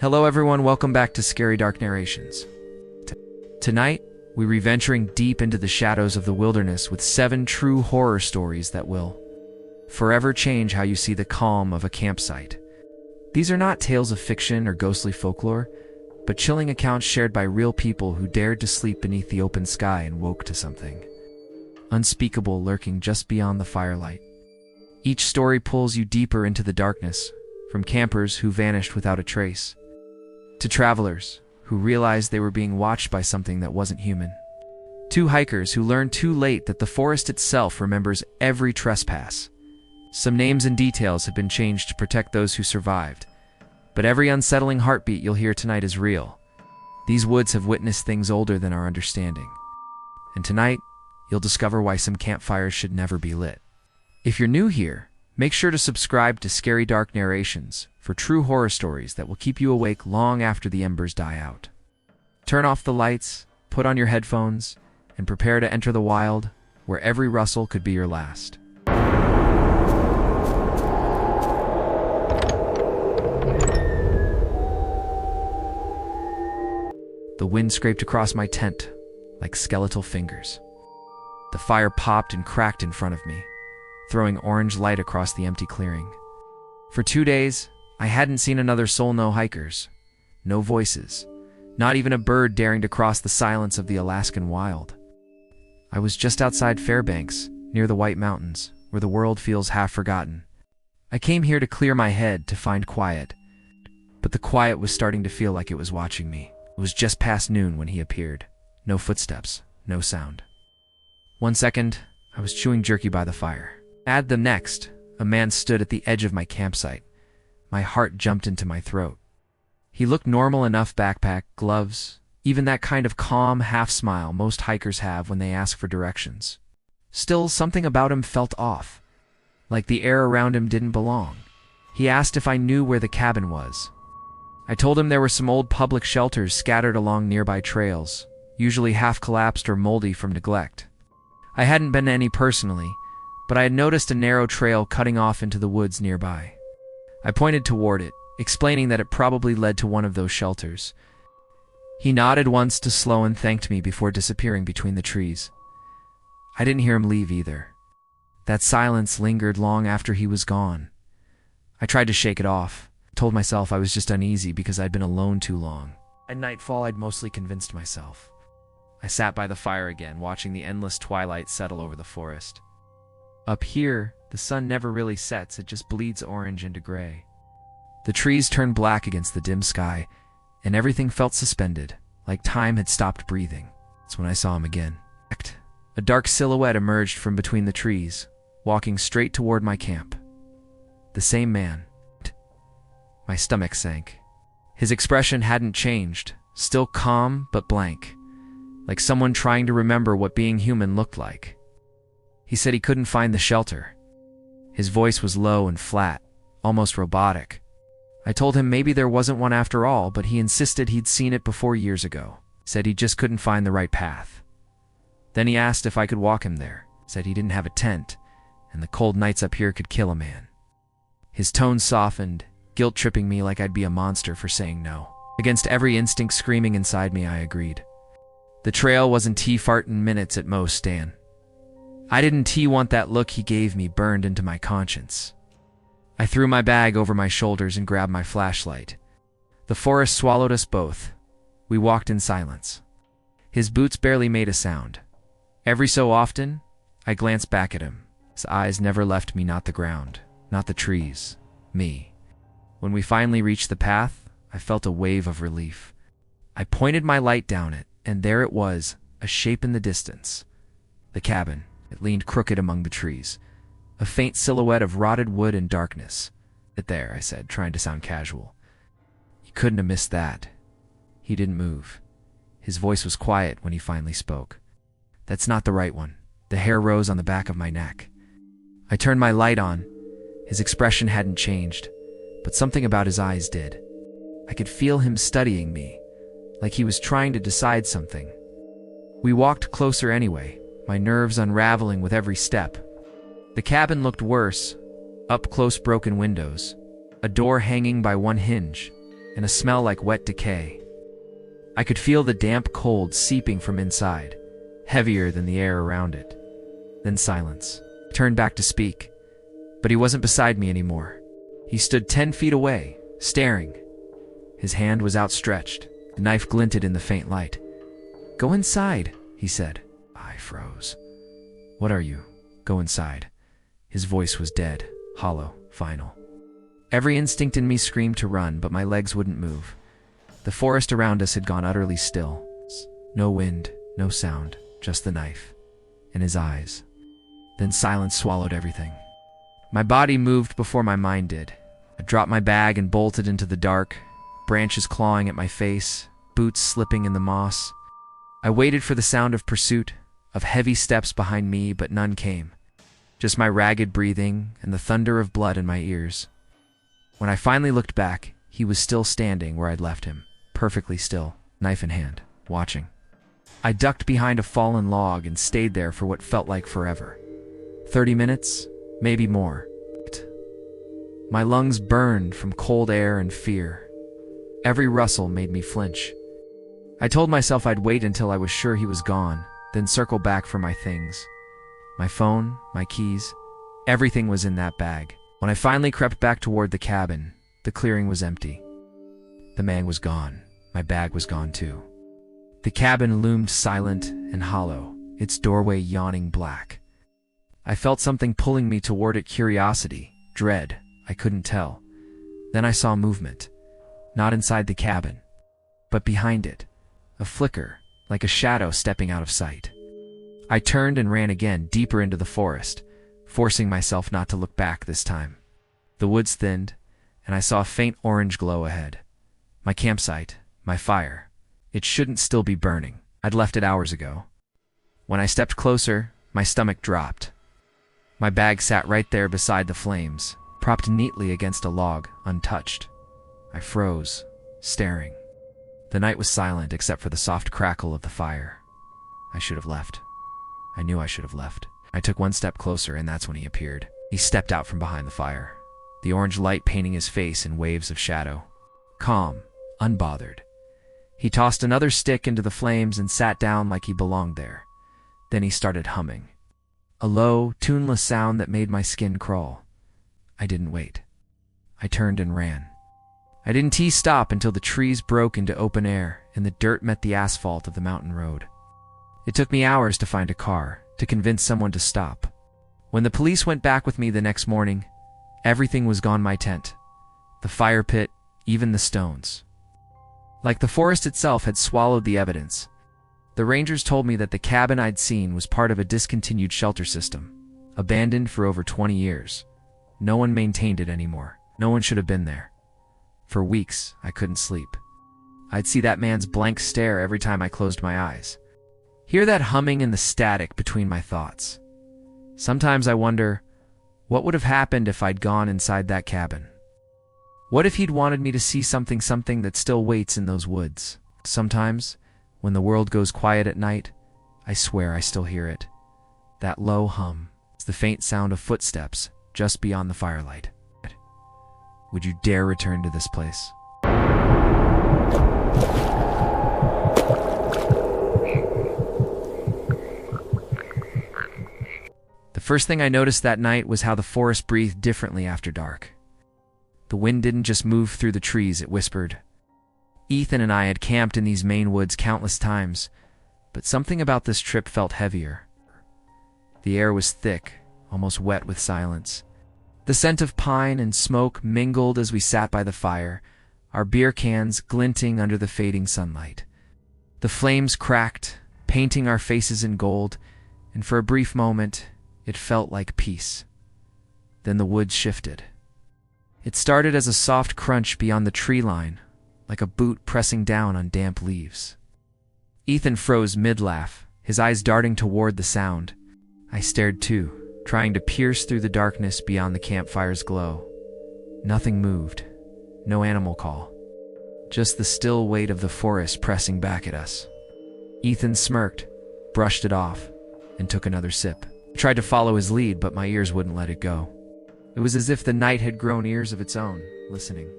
Hello everyone, welcome back to Scary Dark Narrations. Tonight, we're reventuring deep into the shadows of the wilderness with 7 true horror stories that will forever change how you see the calm of a campsite. These are not tales of fiction or ghostly folklore, but chilling accounts shared by real people who dared to sleep beneath the open sky and woke to something unspeakable lurking just beyond the firelight. Each story pulls you deeper into the darkness, from campers who vanished without a trace, to travelers who realized they were being watched by something that wasn't human. 2 hikers who learned too late that the forest itself remembers every trespass. Some names and details have been changed to protect those who survived, but every unsettling heartbeat you'll hear tonight is real. These woods have witnessed things older than our understanding, and tonight, you'll discover why some campfires should never be lit. If you're new here, make sure to subscribe to Scary Dark Narrations for true horror stories that will keep you awake long after the embers die out. Turn off the lights, put on your headphones, and prepare to enter the wild, where every rustle could be your last. The wind scraped across my tent like skeletal fingers. The fire popped and cracked in front of me, throwing orange light across the empty clearing. For 2 days, I hadn't seen another soul, no hikers, no voices, not even a bird daring to cross the silence of the Alaskan wild. I was just outside Fairbanks, near the White Mountains, where the world feels half forgotten. I came here to clear my head, to find quiet, but the quiet was starting to feel like it was watching me. It was just past noon when he appeared. No footsteps, no sound. 1 second, I was chewing jerky by the fire. Add the next, a man stood at the edge of my campsite. My heart jumped into my throat. He looked normal enough: backpack, gloves, even that kind of calm half-smile most hikers have when they ask for directions. Still, something about him felt off, like the air around him didn't belong. He asked if I knew where the cabin was. I told him there were some old public shelters scattered along nearby trails, usually half-collapsed or moldy from neglect. I hadn't been to any personally, but I had noticed a narrow trail cutting off into the woods nearby. I pointed toward it, explaining that it probably led to one of those shelters. He nodded once to slow and thanked me before disappearing between the trees. I didn't hear him leave either. That silence lingered long after he was gone. I tried to shake it off, told myself I was just uneasy because I'd been alone too long. At nightfall, I'd mostly convinced myself. I sat by the fire again, watching the endless twilight settle over the forest. Up here, the sun never really sets, it just bleeds orange into gray. The trees turned black against the dim sky, and everything felt suspended, like time had stopped breathing. That's when I saw him again. A dark silhouette emerged from between the trees, walking straight toward my camp. The same man. My stomach sank. His expression hadn't changed, still calm but blank, like someone trying to remember what being human looked like. He said he couldn't find the shelter. His voice was low and flat, almost robotic. I told him maybe there wasn't one after all, but he insisted he'd seen it before years ago. Said he just couldn't find the right path. Then he asked if I could walk him there. Said he didn't have a tent, and the cold nights up here could kill a man. His tone softened, guilt-tripping me like I'd be a monster for saying no. Against every instinct screaming inside me, I agreed. The trail wasn't tea-fart in minutes at most, Stan. I didn't want that look he gave me burned into my conscience. I threw my bag over my shoulders and grabbed my flashlight. The forest swallowed us both. We walked in silence. His boots barely made a sound. Every so often, I glanced back at him. His eyes never left me, not the ground, not the trees, me. When we finally reached the path, I felt a wave of relief. I pointed my light down it, and there it was, a shape in the distance. The cabin. It leaned crooked among the trees, a faint silhouette of rotted wood and darkness. "It there," I said, trying to sound casual. "You couldn't have missed that." He didn't move. His voice was quiet when he finally spoke. "That's not the right one." The hair rose on the back of my neck. I turned my light on. His expression hadn't changed, but something about his eyes did. I could feel him studying me, like he was trying to decide something. We walked closer anyway, my nerves unraveling with every step. The cabin looked worse, up close broken windows, a door hanging by one hinge, and a smell like wet decay. I could feel the damp cold seeping from inside, heavier than the air around it. Then silence. I turned back to speak, but he wasn't beside me anymore. He stood 10 feet away, staring. His hand was outstretched. The knife glinted in the faint light. "Go inside," he said. I froze. "What are you?" "Go inside." His voice was dead, hollow, final. Every instinct in me screamed to run, but my legs wouldn't move. The forest around us had gone utterly still. No wind, no sound, just the knife. And his eyes. Then silence swallowed everything. My body moved before my mind did. I dropped my bag and bolted into the dark, branches clawing at my face, boots slipping in the moss. I waited for the sound of pursuit, of heavy steps behind me, but none came. Just my ragged breathing and the thunder of blood in my ears. When I finally looked back, he was still standing where I'd left him, perfectly still, knife in hand, watching. I ducked behind a fallen log and stayed there for what felt like forever. 30 minutes, maybe more. My lungs burned from cold air and fear. Every rustle made me flinch. I told myself I'd wait until I was sure he was gone, then circle back for my things. My phone, my keys, everything was in that bag. When I finally crept back toward the cabin, the clearing was empty. The man was gone. My bag was gone too. The cabin loomed silent and hollow, its doorway yawning black. I felt something pulling me toward it, curiosity, dread, I couldn't tell. Then I saw movement, not inside the cabin, but behind it, a flicker, like a shadow stepping out of sight. I turned and ran again, deeper into the forest, forcing myself not to look back this time. The woods thinned, and I saw a faint orange glow ahead. My campsite, my fire. It shouldn't still be burning. I'd left it hours ago. When I stepped closer, my stomach dropped. My bag sat right there beside the flames, propped neatly against a log, untouched. I froze, staring. The night was silent except for the soft crackle of the fire. I should have left. I knew I should have left. I took one step closer, and that's when he appeared. He stepped out from behind the fire, the orange light painting his face in waves of shadow. Calm, unbothered. He tossed another stick into the flames and sat down like he belonged there. Then he started humming. A low, tuneless sound that made my skin crawl. I didn't wait. I turned and ran. I didn't stop until the trees broke into open air and the dirt met the asphalt of the mountain road. It took me hours to find a car, to convince someone to stop. When the police went back with me the next morning, everything was gone: my tent, the fire pit, even the stones. Like the forest itself had swallowed the evidence. The rangers told me that the cabin I'd seen was part of a discontinued shelter system, abandoned for over 20 years. No one maintained it anymore. No one should have been there. For weeks, I couldn't sleep. I'd see that man's blank stare every time I closed my eyes. Hear that humming and the static between my thoughts. Sometimes I wonder, what would have happened if I'd gone inside that cabin? What if he'd wanted me to see something that still waits in those woods? Sometimes, when the world goes quiet at night, I swear I still hear it. That low hum. It's the faint sound of footsteps just beyond the firelight. Would you dare return to this place? The first thing I noticed that night was how the forest breathed differently after dark. The wind didn't just move through the trees, it whispered. Ethan and I had camped in these Maine woods countless times, but something about this trip felt heavier. The air was thick, almost wet with silence. The scent of pine and smoke mingled as we sat by the fire, our beer cans glinting under the fading sunlight. The flames cracked, painting our faces in gold, and for a brief moment, it felt like peace. Then the woods shifted. It started as a soft crunch beyond the tree line, like a boot pressing down on damp leaves. Ethan froze mid-laugh, his eyes darting toward the sound. I stared too, trying to pierce through the darkness beyond the campfire's glow. Nothing moved, no animal call, just the still weight of the forest pressing back at us. Ethan smirked, brushed it off, and took another sip. I tried to follow his lead, but my ears wouldn't let it go. It was as if the night had grown ears of its own, listening.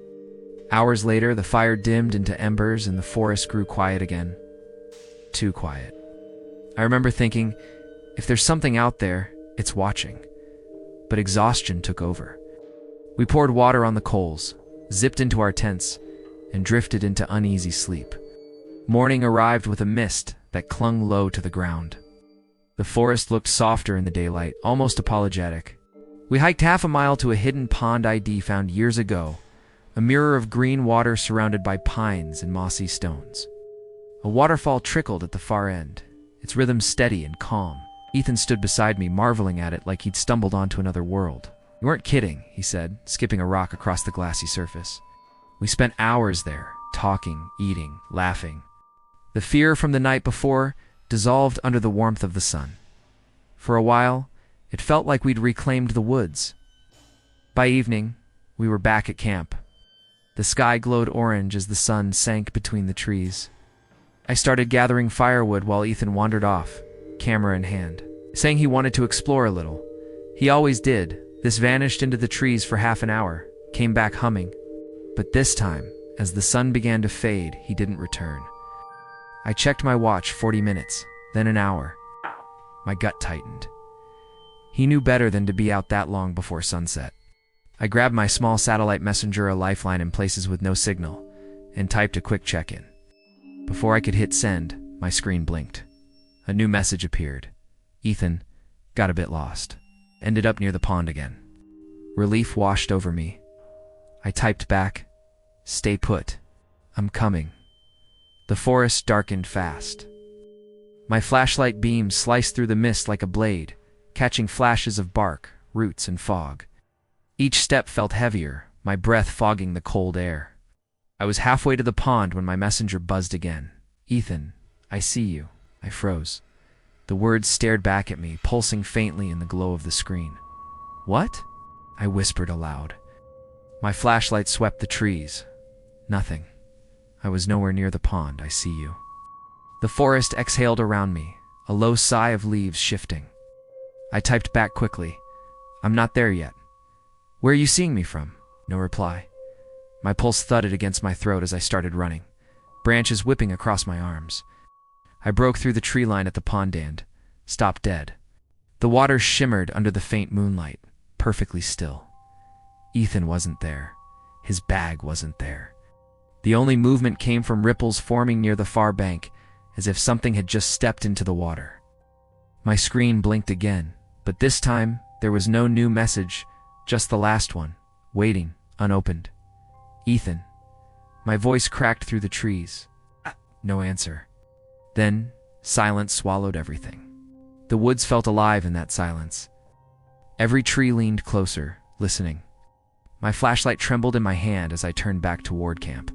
Hours later, the fire dimmed into embers and the forest grew quiet again. Too quiet. I remember thinking, if there's something out there, it's watching. But exhaustion took over. We poured water on the coals, zipped into our tents, and drifted into uneasy sleep. Morning arrived with a mist that clung low to the ground. The forest looked softer in the daylight, almost apologetic. We hiked half a mile to a hidden pond ID found years ago, a mirror of green water surrounded by pines and mossy stones. A waterfall trickled at the far end, its rhythm steady and calm. Ethan stood beside me, marveling at it like he'd stumbled onto another world. "You weren't kidding," he said, skipping a rock across the glassy surface. We spent hours there, talking, eating, laughing. The fear from the night before dissolved under the warmth of the sun. For a while, it felt like we'd reclaimed the woods. By evening, we were back at camp. The sky glowed orange as the sun sank between the trees. I started gathering firewood while Ethan wandered off, camera in hand, saying he wanted to explore a little. He always did. This vanished into the trees for half an hour, came back humming. But this time, as the sun began to fade, he didn't return. I checked my watch. 40 minutes, then an hour. My gut tightened. He knew better than to be out that long before sunset. I grabbed my small satellite messenger, a lifeline in places with no signal, and typed a quick check-in. Before I could hit send, my screen blinked. A new message appeared. "Ethan, got a bit lost. Ended up near the pond again." Relief washed over me. I typed back, "Stay put. I'm coming." The forest darkened fast. My flashlight beam sliced through the mist like a blade, catching flashes of bark, roots, and fog. Each step felt heavier, my breath fogging the cold air. I was halfway to the pond when my messenger buzzed again. "Ethan, I see you." I froze. The words stared back at me, pulsing faintly in the glow of the screen. "What?" I whispered aloud. My flashlight swept the trees. Nothing. I was nowhere near the pond. "I see you." The forest exhaled around me, a low sigh of leaves shifting. I typed back quickly, "I'm not there yet." "Where are you seeing me from?" No reply. My pulse thudded against my throat as I started running, branches whipping across my arms. I broke through the tree line at the pond end, stopped dead. The water shimmered under the faint moonlight, perfectly still. Ethan wasn't there. His bag wasn't there. The only movement came from ripples forming near the far bank, as if something had just stepped into the water. My screen blinked again, but this time there was no new message, just the last one, waiting, unopened. "Ethan." My voice cracked through the trees. No answer. Then, silence swallowed everything. The woods felt alive in that silence. Every tree leaned closer, listening. My flashlight trembled in my hand as I turned back toward camp.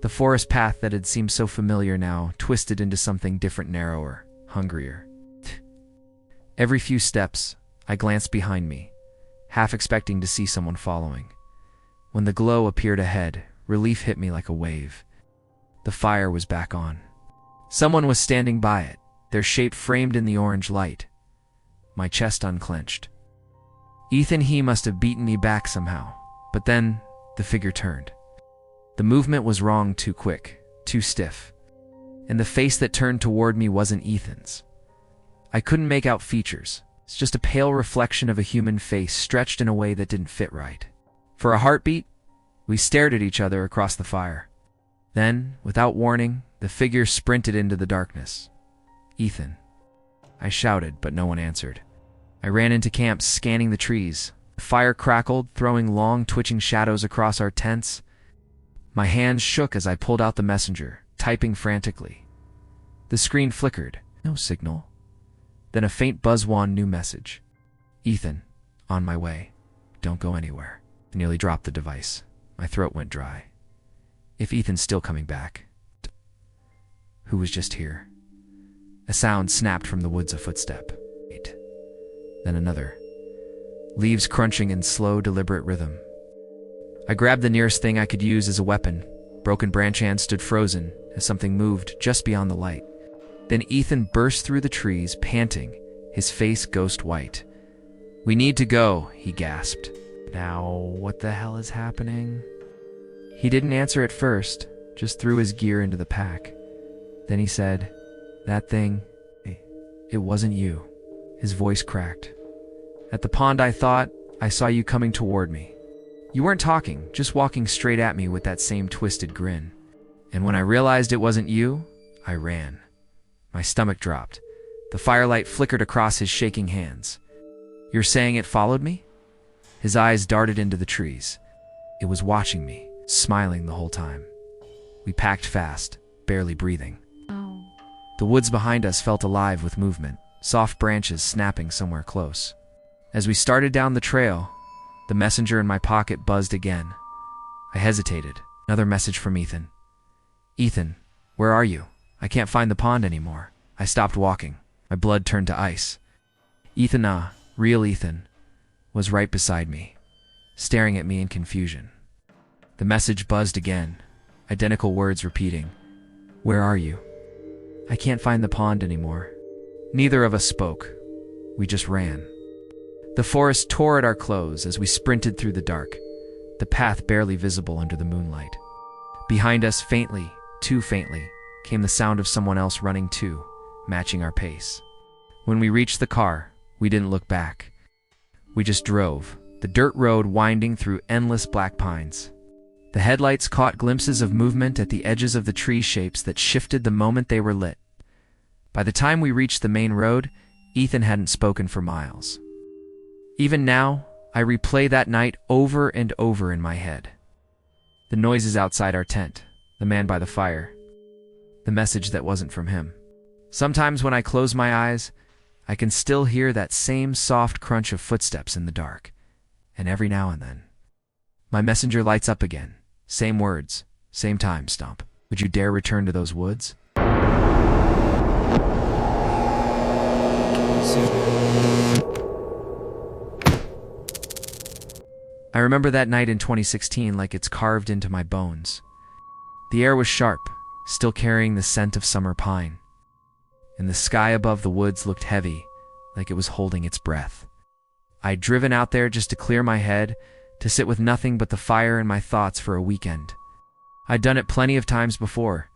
The forest path that had seemed so familiar now twisted into something different, narrower, hungrier. Every few steps, I glanced behind me, half expecting to see someone following. When the glow appeared ahead, relief hit me like a wave. The fire was back on. Someone was standing by it, their shape framed in the orange light. My chest unclenched. Ethan, he must have beaten me back somehow. But then, the figure turned. The movement was wrong, too quick, too stiff. And the face that turned toward me wasn't Ethan's. I couldn't make out features. It's just a pale reflection of a human face stretched in a way that didn't fit right. For a heartbeat, we stared at each other across the fire. Then, without warning, the figure sprinted into the darkness. "Ethan." I shouted, but no one answered. I ran into camp, scanning the trees. The fire crackled, throwing long, twitching shadows across our tents. My hands shook as I pulled out the messenger, typing frantically. The screen flickered. No signal. Then a faint buzz-wand new message. "Ethan, on my way. Don't go anywhere." I nearly dropped the device. My throat went dry. If Ethan's still coming back. Who was just here? A sound snapped from the woods, a footstep. Wait. Then another. Leaves crunching in slow, deliberate rhythm. I grabbed the nearest thing I could use as a weapon. Broken branch hand stood frozen as something moved just beyond the light. Then Ethan burst through the trees, panting, his face ghost white. "We need to go," he gasped. Now, what the hell is happening? He didn't answer at first, just threw his gear into the pack. Then he said, "That thing, it wasn't you." His voice cracked. "At the pond I thought I saw you coming toward me. You weren't talking, just walking straight at me with that same twisted grin. And when I realized it wasn't you, I ran." My stomach dropped. The firelight flickered across his shaking hands. "You're saying it followed me?" His eyes darted into the trees. It was watching me, smiling the whole time. We packed fast, barely breathing. Oh. The woods behind us felt alive with movement, soft branches snapping somewhere close. As we started down the trail, the messenger in my pocket buzzed again. I hesitated. Another message from Ethan. "Ethan, where are you? I can't find the pond anymore." I stopped walking. My blood turned to ice. Ethan, real Ethan, was right beside me, staring at me in confusion. The message buzzed again, identical words repeating. "Where are you? I can't find the pond anymore." Neither of us spoke. We just ran. The forest tore at our clothes as we sprinted through the dark, the path barely visible under the moonlight. Behind us, faintly, too faintly, came the sound of someone else running too, matching our pace. When we reached the car, we didn't look back. We just drove, the dirt road winding through endless black pines. The headlights caught glimpses of movement at the edges of the tree shapes that shifted the moment they were lit. By the time we reached the main road, Ethan hadn't spoken for miles. Even now, I replay that night over and over in my head. The noises outside our tent, the man by the fire, the message that wasn't from him. Sometimes when I close my eyes, I can still hear that same soft crunch of footsteps in the dark. And every now and then, my messenger lights up again. Same words, same time stump. Would you dare return to those woods? I remember that night in 2016 like it's carved into my bones. The air was sharp, still carrying the scent of summer pine. And the sky above the woods looked heavy, like it was holding its breath. I'd driven out there just to clear my head, to sit with nothing but the fire in my thoughts for a weekend. I'd done it plenty of times before.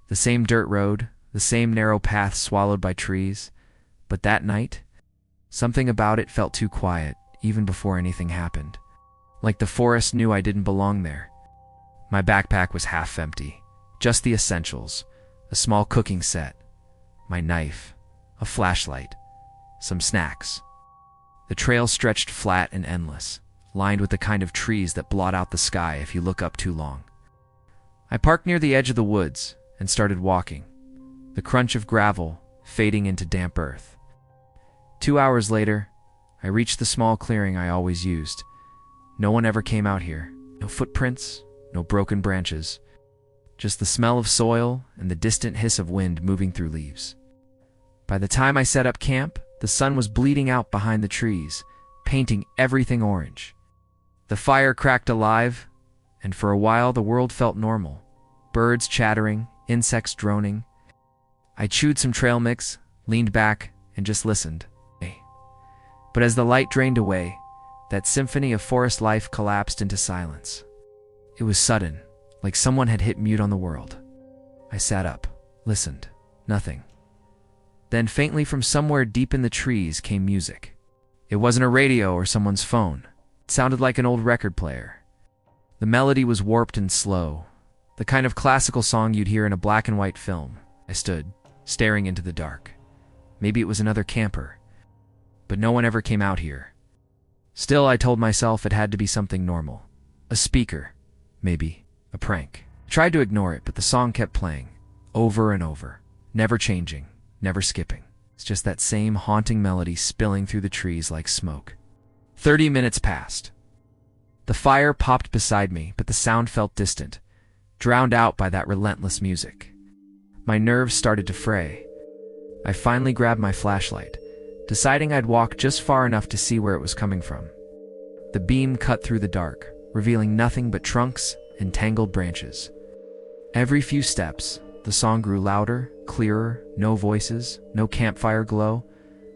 The same dirt road, the same narrow path swallowed by trees. But that night, something about it felt too quiet, even before anything happened. Like the forest knew I didn't belong there. My backpack was half empty, just the essentials, a small cooking set, my knife, a flashlight, some snacks. The trail stretched flat and endless, lined with the kind of trees that blot out the sky if you look up too long. I parked near the edge of the woods and started walking, the crunch of gravel fading into damp earth. 2 hours later, I reached the small clearing I always used. No one ever came out here. No footprints, no broken branches. Just the smell of soil and the distant hiss of wind moving through leaves. By the time I set up camp, the sun was bleeding out behind the trees, painting everything orange. The fire cracked alive, and for a while the world felt normal. Birds chattering, insects droning. I chewed some trail mix, leaned back, and just listened. But as the light drained away, that symphony of forest life collapsed into silence. It was sudden, like someone had hit mute on the world. I sat up, listened. Nothing. Then faintly from somewhere deep in the trees came music. It wasn't a radio or someone's phone. It sounded like an old record player. The melody was warped and slow, the kind of classical song you'd hear in a black and white film. I stood, staring into the dark. Maybe it was another camper. But no one ever came out here. Still, I told myself it had to be something normal. A speaker. Maybe. A prank. I tried to ignore it, but the song kept playing. Over and over. Never changing. Never skipping. It's just that same haunting melody spilling through the trees like smoke. 30 minutes passed. The fire popped beside me, but the sound felt distant, drowned out by that relentless music. My nerves started to fray. I finally grabbed my flashlight, deciding I'd walk just far enough to see where it was coming from. The beam cut through the dark, revealing nothing but trunks and tangled branches. Every few steps, the song grew louder, clearer, no voices, no campfire glow,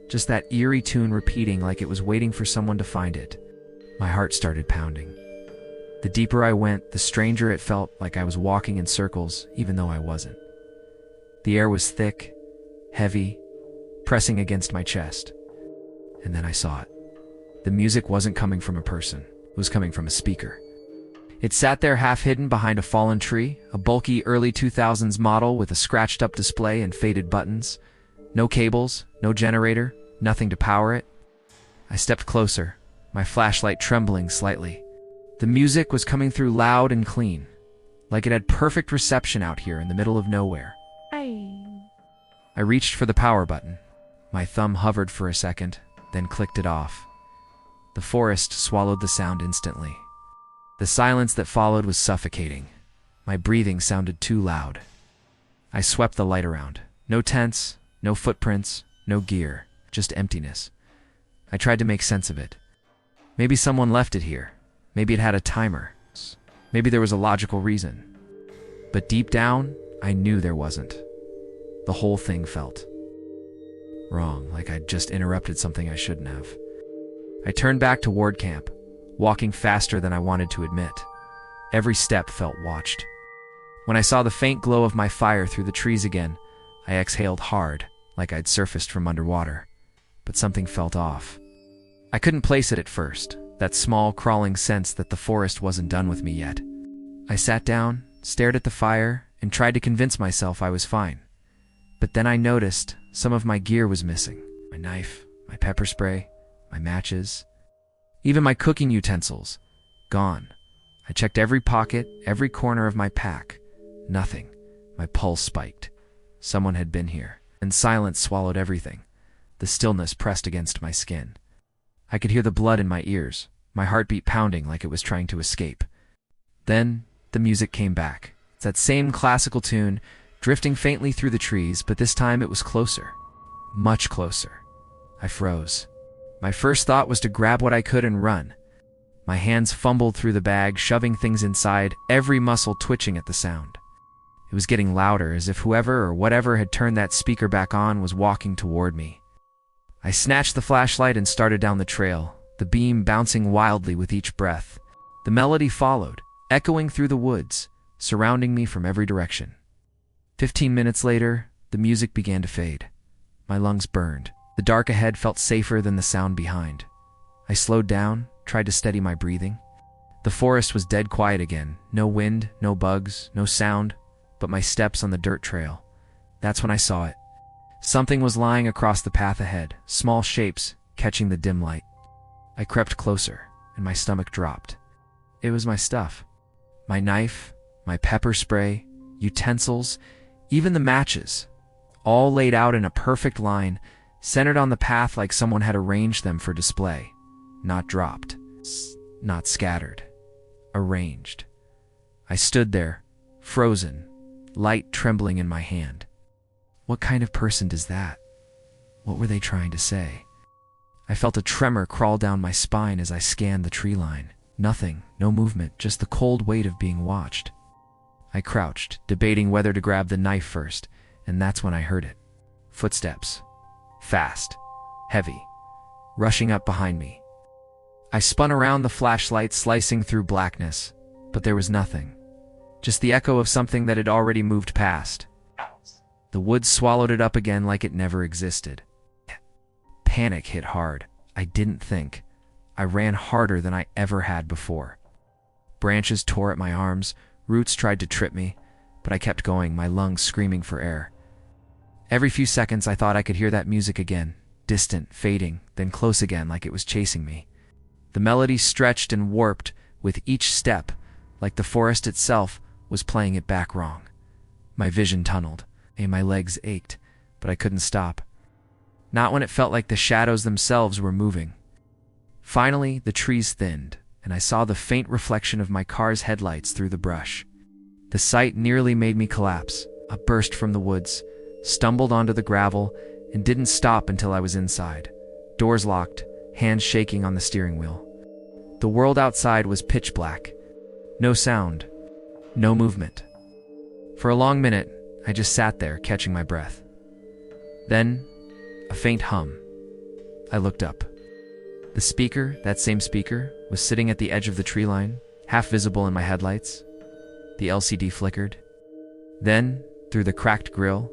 just that eerie tune repeating like it was waiting for someone to find it. My heart started pounding. The deeper I went, the stranger it felt, like I was walking in circles, even though I wasn't. The air was thick, heavy, pressing against my chest. And then I saw it. The music wasn't coming from a person. It was coming from a speaker. It sat there half hidden behind a fallen tree, a bulky early 2000s model with a scratched up display and faded buttons. No cables, no generator, nothing to power it. I stepped closer, my flashlight trembling slightly. The music was coming through loud and clean, like it had perfect reception out here in the middle of nowhere. I reached for the power button. My thumb hovered for a second, then clicked it off. The forest swallowed the sound instantly. The silence that followed was suffocating. My breathing sounded too loud. I swept the light around. No tents, no footprints, no gear, just emptiness. I tried to make sense of it. Maybe someone left it here. Maybe it had a timer. Maybe there was a logical reason. But deep down, I knew there wasn't. The whole thing felt wrong, like I'd just interrupted something I shouldn't have. I turned back toward camp, walking faster than I wanted to admit. Every step felt watched. When I saw the faint glow of my fire through the trees again, I exhaled hard, like I'd surfaced from underwater. But something felt off. I couldn't place it at first, that small, crawling sense that the forest wasn't done with me yet. I sat down, stared at the fire, and tried to convince myself I was fine. But then I noticed some of my gear was missing. My knife, my pepper spray, my matches, even my cooking utensils. Gone. I checked every pocket, every corner of my pack. Nothing. My pulse spiked. Someone had been here, and silence swallowed everything. The stillness pressed against my skin. I could hear the blood in my ears, my heartbeat pounding like it was trying to escape. Then, the music came back. It's that same classical tune, drifting faintly through the trees, but this time it was closer. Much closer. I froze. My first thought was to grab what I could and run. My hands fumbled through the bag, shoving things inside, every muscle twitching at the sound. It was getting louder, as if whoever or whatever had turned that speaker back on was walking toward me. I snatched the flashlight and started down the trail, the beam bouncing wildly with each breath. The melody followed, echoing through the woods, surrounding me from every direction. 15 minutes later, the music began to fade. My lungs burned. The dark ahead felt safer than the sound behind. I slowed down, tried to steady my breathing. The forest was dead quiet again. No wind, no bugs, no sound, but my steps on the dirt trail. That's when I saw it. Something was lying across the path ahead, small shapes catching the dim light. I crept closer, and my stomach dropped. It was my stuff. My knife, my pepper spray, utensils, even the matches, all laid out in a perfect line, centered on the path like someone had arranged them for display. Not dropped, not scattered. Arranged. I stood there, frozen, light trembling in my hand. What kind of person does that? What were they trying to say? I felt a tremor crawl down my spine as I scanned the tree line. Nothing, no movement, just the cold weight of being watched. I crouched, debating whether to grab the knife first, and that's when I heard it. Footsteps. Fast. Heavy. Rushing up behind me. I spun around, the flashlight slicing through blackness, but there was nothing. Just the echo of something that had already moved past. The woods swallowed it up again like it never existed. Panic hit hard. I didn't think. I ran harder than I ever had before. Branches tore at my arms, roots tried to trip me, but I kept going, my lungs screaming for air. Every few seconds I thought I could hear that music again, distant, fading, then close again like it was chasing me. The melody stretched and warped with each step, like the forest itself was playing it back wrong. My vision tunneled, and my legs ached, but I couldn't stop. Not when it felt like the shadows themselves were moving. Finally, the trees thinned, and I saw the faint reflection of my car's headlights through the brush. The sight nearly made me collapse. I burst from the woods, stumbled onto the gravel, and didn't stop until I was inside. Doors locked, hands shaking on the steering wheel. The world outside was pitch black. No sound, no movement. For a long minute, I just sat there, catching my breath. Then, a faint hum. I looked up. The speaker, that same speaker, was sitting at the edge of the tree line, half visible in my headlights. The LCD flickered. Then, through the cracked grille,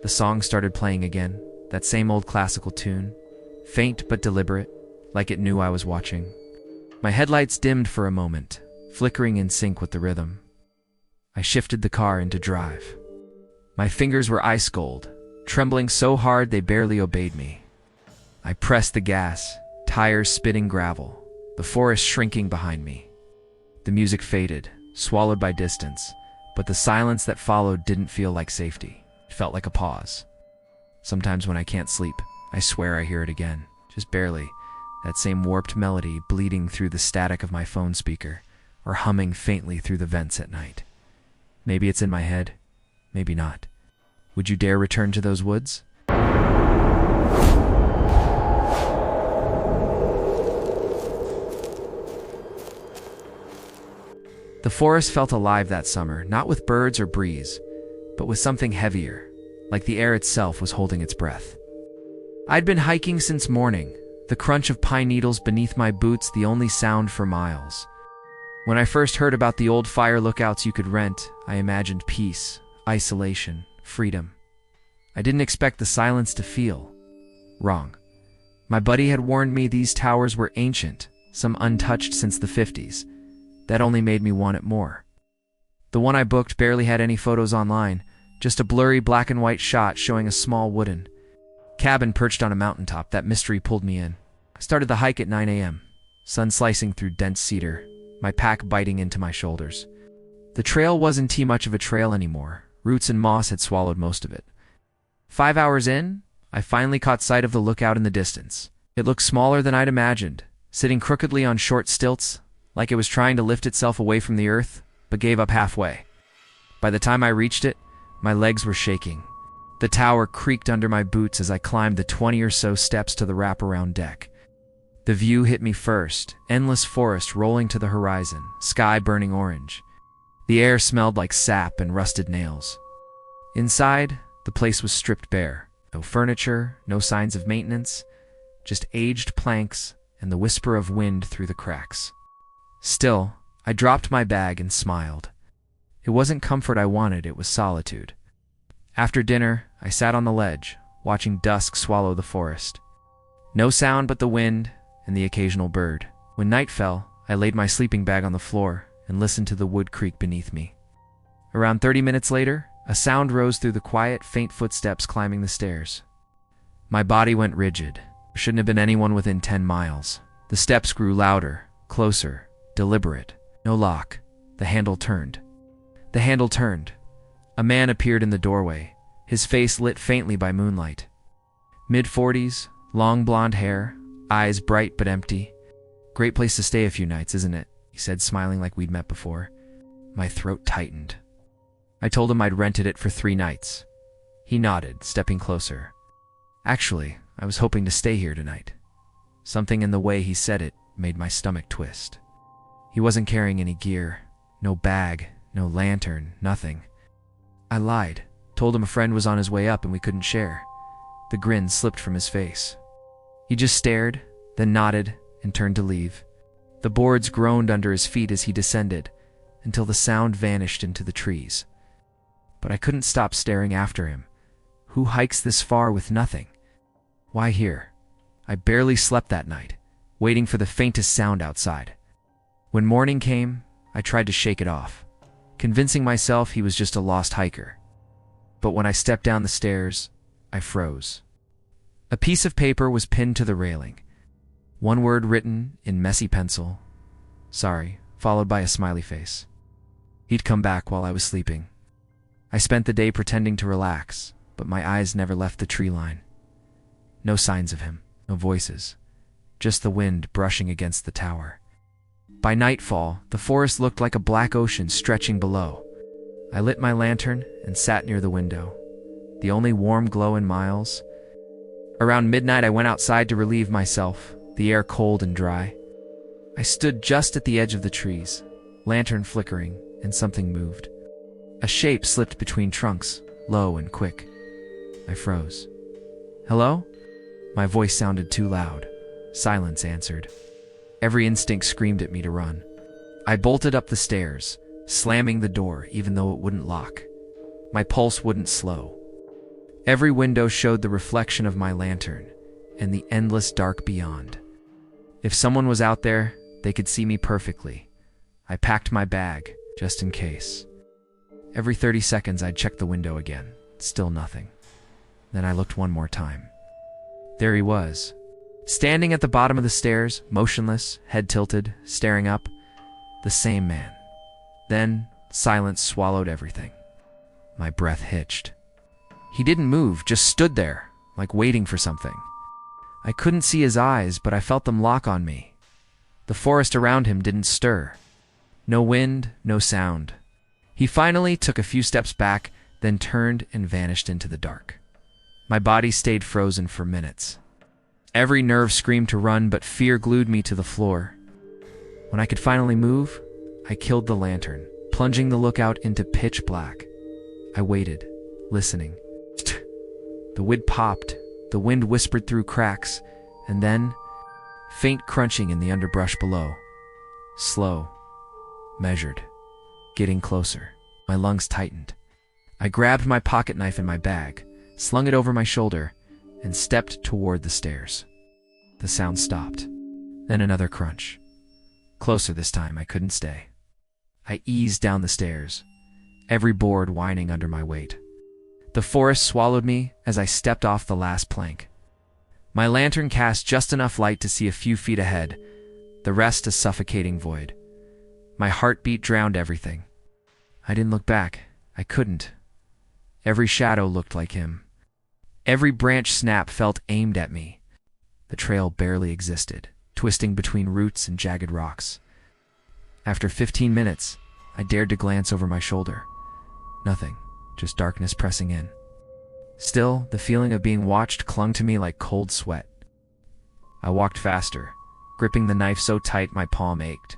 the song started playing again, that same old classical tune, faint but deliberate, like it knew I was watching. My headlights dimmed for a moment, flickering in sync with the rhythm. I shifted the car into drive. My fingers were ice cold, trembling so hard they barely obeyed me. I pressed the gas, tires spitting gravel, the forest shrinking behind me. The music faded, swallowed by distance, but the silence that followed didn't feel like safety. It felt like a pause. Sometimes when I can't sleep, I swear I hear it again, just barely, that same warped melody bleeding through the static of my phone speaker, or humming faintly through the vents at night. Maybe it's in my head, maybe not. Would you dare return to those woods? The forest felt alive that summer, not with birds or breeze, but with something heavier, like the air itself was holding its breath. I'd been hiking since morning, the crunch of pine needles beneath my boots the only sound for miles. When I first heard about the old fire lookouts you could rent, I imagined peace, isolation, freedom. I didn't expect the silence to feel wrong. My buddy had warned me these towers were ancient, some untouched since the 50s. That only made me want it more. The one I booked barely had any photos online, just a blurry black and white shot showing a small wooden cabin perched on a mountaintop. That mystery pulled me in. I started the hike at 9 a.m., sun slicing through dense cedar, my pack biting into my shoulders. The trail wasn't too much of a trail anymore. Roots and moss had swallowed most of it. 5 hours in, I finally caught sight of the lookout in the distance. It looked smaller than I'd imagined, sitting crookedly on short stilts, like it was trying to lift itself away from the earth, but gave up halfway. By the time I reached it, my legs were shaking. The tower creaked under my boots as I climbed the 20 or so steps to the wraparound deck. The view hit me first, endless forest rolling to the horizon, sky burning orange. The air smelled like sap and rusted nails. Inside, the place was stripped bare. No furniture, no signs of maintenance, just aged planks and the whisper of wind through the cracks. Still, I dropped my bag and smiled. It wasn't comfort I wanted, it was solitude. After dinner, I sat on the ledge, watching dusk swallow the forest. No sound but the wind and the occasional bird. When night fell, I laid my sleeping bag on the floor and listened to the wood creak beneath me. Around 30 minutes later, a sound rose through the quiet, faint footsteps climbing the stairs. My body went rigid. There shouldn't have been anyone within 10 miles. The steps grew louder, closer, deliberate. No lock. The handle turned. The handle turned. A man appeared in the doorway, his face lit faintly by moonlight. Mid-40s, long blonde hair, eyes bright but empty. Great place to stay a few nights, isn't it? He said, smiling like we'd met before. My throat tightened. I told him I'd rented it for 3 nights. He nodded, stepping closer. Actually, I was hoping to stay here tonight. Something in the way he said it made my stomach twist. He wasn't carrying any gear. No bag, no lantern, nothing. I lied, told him a friend was on his way up and we couldn't share. The grin slipped from his face. He just stared, then nodded and turned to leave. The boards groaned under his feet as he descended, until the sound vanished into the trees. But I couldn't stop staring after him. Who hikes this far with nothing? Why here? I barely slept that night, waiting for the faintest sound outside. When morning came, I tried to shake it off, convincing myself he was just a lost hiker. But when I stepped down the stairs, I froze. A piece of paper was pinned to the railing. One word written in messy pencil, "Sorry," followed by a smiley face. He'd come back while I was sleeping. I spent the day pretending to relax, but my eyes never left the tree line. No signs of him, no voices, just the wind brushing against the tower. By nightfall, the forest looked like a black ocean stretching below. I lit my lantern and sat near the window, the only warm glow in miles. Around midnight, I went outside to relieve myself, the air cold and dry. I stood just at the edge of the trees, lantern flickering, and something moved. A shape slipped between trunks, low and quick. I froze. "Hello?" My voice sounded too loud. Silence answered. Every instinct screamed at me to run. I bolted up the stairs, slamming the door even though it wouldn't lock. My pulse wouldn't slow. Every window showed the reflection of my lantern and the endless dark beyond. If someone was out there, they could see me perfectly. I packed my bag, just in case. Every 30 seconds, I'd check the window again. Still nothing. Then I looked one more time. There he was, standing at the bottom of the stairs, motionless, head tilted, staring up. The same man. Then, silence swallowed everything. My breath hitched. He didn't move, just stood there, like waiting for something. I couldn't see his eyes, but I felt them lock on me. The forest around him didn't stir. No wind, no sound. He finally took a few steps back, then turned and vanished into the dark. My body stayed frozen for minutes. Every nerve screamed to run, but fear glued me to the floor. When I could finally move, I killed the lantern, plunging the lookout into pitch black. I waited, listening. The wind popped, the wind whispered through cracks, and then, faint crunching in the underbrush below. Slow, measured, getting closer. My lungs tightened. I grabbed my pocket knife in my bag, slung it over my shoulder, and stepped toward the stairs. The sound stopped. Then another crunch. Closer this time, I couldn't stay. I eased down the stairs, every board whining under my weight. The forest swallowed me as I stepped off the last plank. My lantern cast just enough light to see a few feet ahead, the rest a suffocating void. My heartbeat drowned everything. I didn't look back. I couldn't. Every shadow looked like him. Every branch snap felt aimed at me. The trail barely existed, twisting between roots and jagged rocks. After 15 minutes, I dared to glance over my shoulder. Nothing, just darkness pressing in. Still, the feeling of being watched clung to me like cold sweat. I walked faster, gripping the knife so tight my palm ached.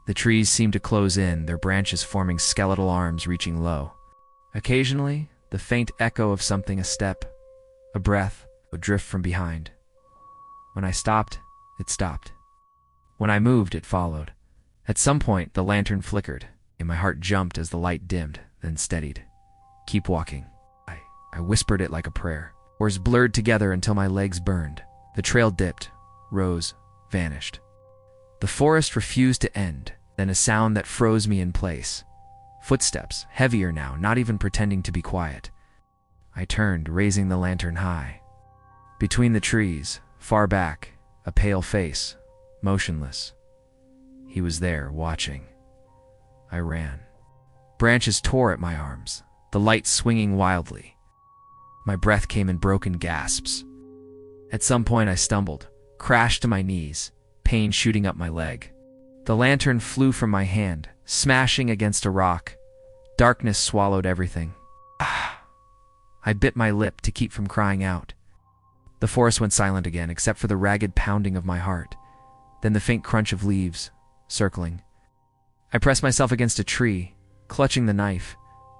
The trees seemed to close in, their branches forming skeletal arms reaching low. Occasionally, the faint echo of something, a step, a breath, a drift from behind. When I stopped, it stopped. When I moved, it followed. At some point, the lantern flickered, and my heart jumped as the light dimmed, then steadied. Keep walking. I whispered it like a prayer. Words blurred together until my legs burned. The trail dipped, rose, vanished. The forest refused to end, then a sound that froze me in place. Footsteps, heavier now, not even pretending to be quiet. I turned, raising the lantern high. Between the trees, far back, a pale face, motionless. He was there, watching. I ran. Branches tore at my arms, the light swinging wildly. My breath came in broken gasps. At some point I stumbled, crashed to my knees, pain shooting up my leg. The lantern flew from my hand, smashing against a rock. Darkness swallowed everything. I bit my lip to keep from crying out. The forest went silent again, except for the ragged pounding of my heart. Then the faint crunch of leaves, circling. I pressed myself against a tree, clutching the knife,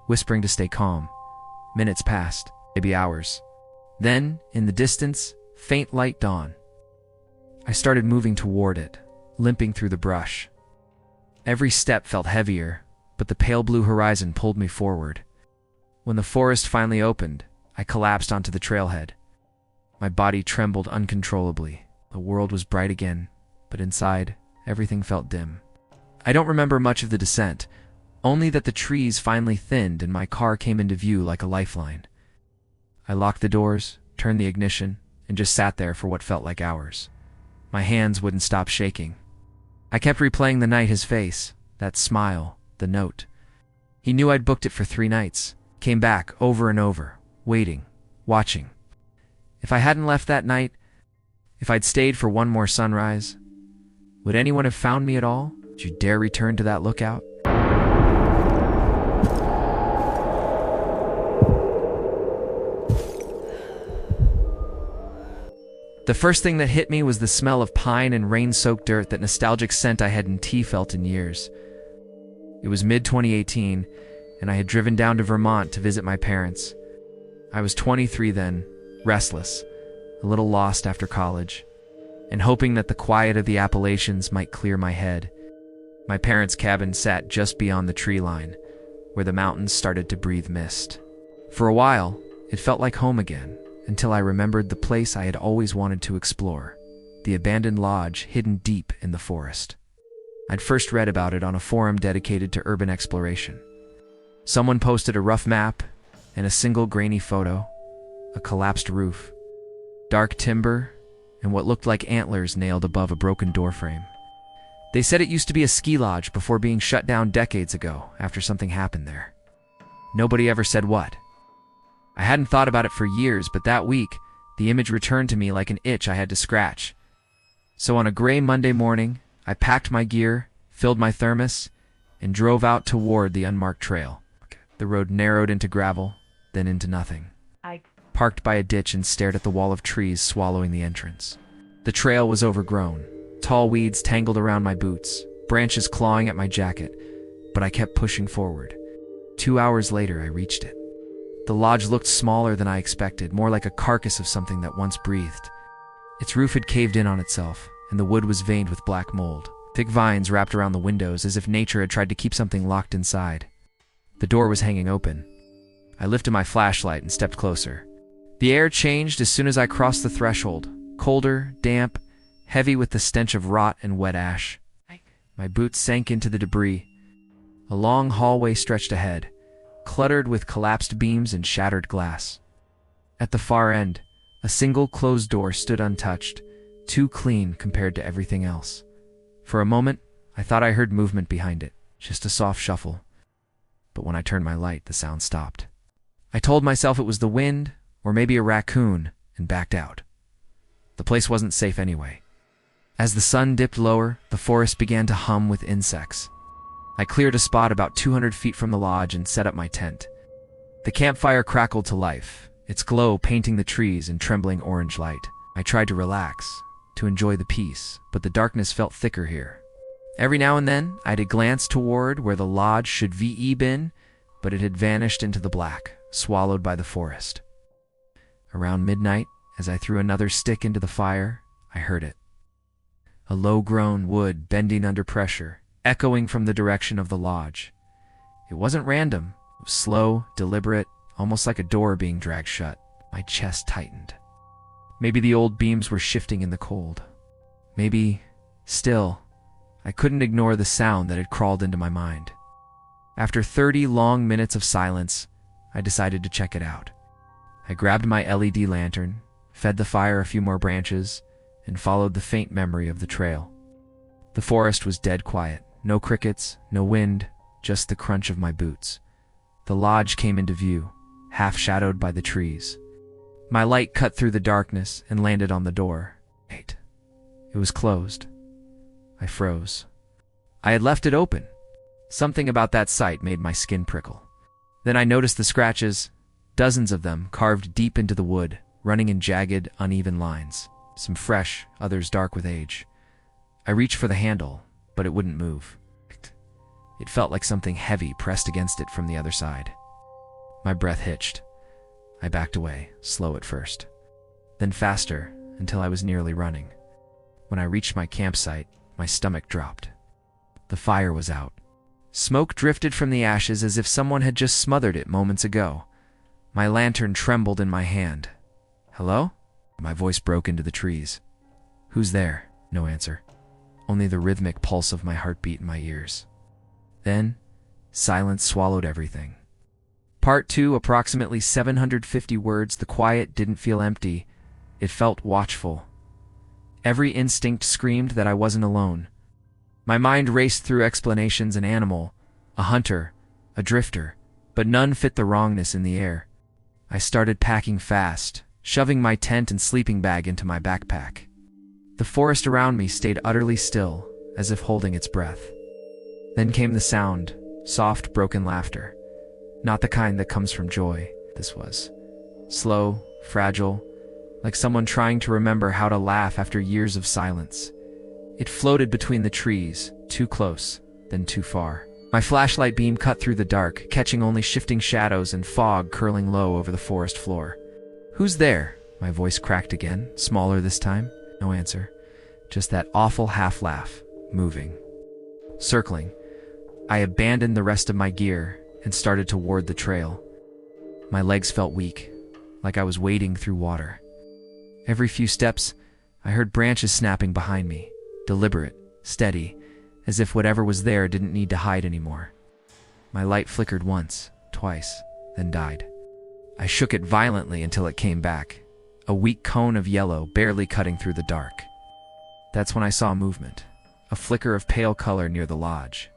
whispering to stay calm. Minutes passed, maybe hours. Then, in the distance, faint light dawned. I started moving toward it, limping through the brush. Every step felt heavier, but the pale blue horizon pulled me forward. When the forest finally opened, I collapsed onto the trailhead. My body trembled uncontrollably. The world was bright again, but inside, everything felt dim. I don't remember much of the descent, only that the trees finally thinned and my car came into view like a lifeline. I locked the doors, turned the ignition, and just sat there for what felt like hours. My hands wouldn't stop shaking. I kept replaying the night, his face, that smile, the note. He knew I'd booked it for 3 nights, came back over and over, waiting, watching. If I hadn't left that night, if I'd stayed for one more sunrise, would anyone have found me at all? Would you dare return to that lookout? The first thing that hit me was the smell of pine and rain-soaked dirt, that nostalgic scent I hadn't felt in years. It was mid-2018, and I had driven down to Vermont to visit my parents. I was 23 then, restless, a little lost after college, and hoping that the quiet of the Appalachians might clear my head. My parents' cabin sat just beyond the tree line, where the mountains started to breathe mist. For a while, it felt like home again, until I remembered the place I had always wanted to explore, the abandoned lodge hidden deep in the forest. I'd first read about it on a forum dedicated to urban exploration. Someone posted a rough map and a single grainy photo, a collapsed roof, dark timber, and what looked like antlers nailed above a broken doorframe. They said it used to be a ski lodge before being shut down decades ago after something happened there. Nobody ever said what. I hadn't thought about it for years, but that week, the image returned to me like an itch I had to scratch. So on a gray Monday morning, I packed my gear, filled my thermos, and drove out toward the unmarked trail. The road narrowed into gravel, then into nothing. I parked by a ditch and stared at the wall of trees swallowing the entrance. The trail was overgrown. Tall weeds tangled around my boots, branches clawing at my jacket, but I kept pushing forward. 2 hours later, I reached it. The lodge looked smaller than I expected, more like a carcass of something that once breathed. Its roof had caved in on itself, and the wood was veined with black mold. Thick vines wrapped around the windows as if nature had tried to keep something locked inside. The door was hanging open. I lifted my flashlight and stepped closer. The air changed as soon as I crossed the threshold, colder, damp, heavy with the stench of rot and wet ash. My boots sank into the debris. A long hallway stretched ahead, cluttered with collapsed beams and shattered glass. At the far end, a single closed door stood untouched, too clean compared to everything else. For a moment, I thought I heard movement behind it, just a soft shuffle. But when I turned my light, the sound stopped. I told myself it was the wind, or maybe a raccoon, and backed out. The place wasn't safe anyway. As the sun dipped lower, the forest began to hum with insects. I cleared a spot about 200 feet from the lodge and set up my tent. The campfire crackled to life, its glow painting the trees in trembling orange light. I tried to relax, to enjoy the peace, but the darkness felt thicker here. Every now and then, I'd glance toward where the lodge should VE been, but it had vanished into the black, swallowed by the forest. Around midnight, as I threw another stick into the fire, I heard it. A low-grown wood bending under pressure, echoing from the direction of the lodge. It wasn't random. It was slow, deliberate, almost like a door being dragged shut. My chest tightened. Maybe the old beams were shifting in the cold. Maybe, still, I couldn't ignore the sound that had crawled into my mind. After 30 long minutes of silence, I decided to check it out. I grabbed my LED lantern, fed the fire a few more branches, and followed the faint memory of the trail. The forest was dead quiet. No crickets, no wind, just the crunch of my boots. The lodge came into view, half-shadowed by the trees. My light cut through the darkness and landed on the door. Wait. It was closed. I froze. I had left it open. Something about that sight made my skin prickle. Then I noticed the scratches, dozens of them carved deep into the wood, running in jagged, uneven lines. Some fresh, others dark with age. I reached for the handle, but it wouldn't move. It felt like something heavy pressed against it from the other side. My breath hitched. I backed away, slow at first, then faster until I was nearly running. When I reached my campsite, my stomach dropped. The fire was out. Smoke drifted from the ashes as if someone had just smothered it moments ago. My lantern trembled in my hand. Hello? My voice broke into the trees. Who's there? No answer. Only the rhythmic pulse of my heartbeat in my ears. Then, silence swallowed everything. Part 2, approximately 750 words. The quiet didn't feel empty. It felt watchful. Every instinct screamed that I wasn't alone. My mind raced through explanations: an animal, a hunter, a drifter, but none fit the wrongness in the air. I started packing fast, shoving my tent and sleeping bag into my backpack. The forest around me stayed utterly still, as if holding its breath. Then came the sound, soft, broken laughter. Not the kind that comes from joy. This was slow, fragile, like someone trying to remember how to laugh after years of silence. It floated between the trees, too close, then too far. My flashlight beam cut through the dark, catching only shifting shadows and fog curling low over the forest floor. Who's there? My voice cracked again, smaller this time. No answer. Just that awful half-laugh, moving. circling. I abandoned the rest of my gear and started toward the trail. My legs felt weak, like I was wading through water. Every few steps, I heard branches snapping behind me, deliberate, steady, as if whatever was there didn't need to hide anymore. My light flickered once, twice, then died. I shook it violently until it came back, a weak cone of yellow barely cutting through the dark. That's when I saw movement, a flicker of pale color near the lodge.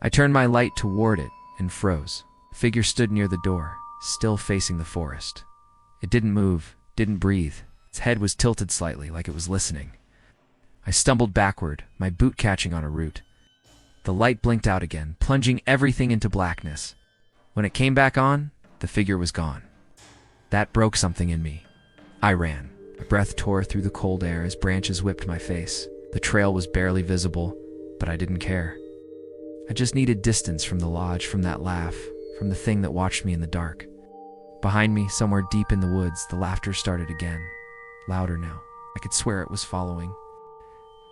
I turned my light toward it and froze. A figure stood near the door, still facing the forest. It didn't move, didn't breathe. Its head was tilted slightly, like it was listening. I stumbled backward, my boot catching on a root. The light blinked out again, plunging everything into blackness. When it came back on, the figure was gone. That broke something in me. I ran. My breath tore through the cold air as branches whipped my face. The trail was barely visible, but I didn't care. I just needed distance from the lodge, from that laugh, from the thing that watched me in the dark. Behind me, somewhere deep in the woods, the laughter started again. Louder now. I could swear it was following.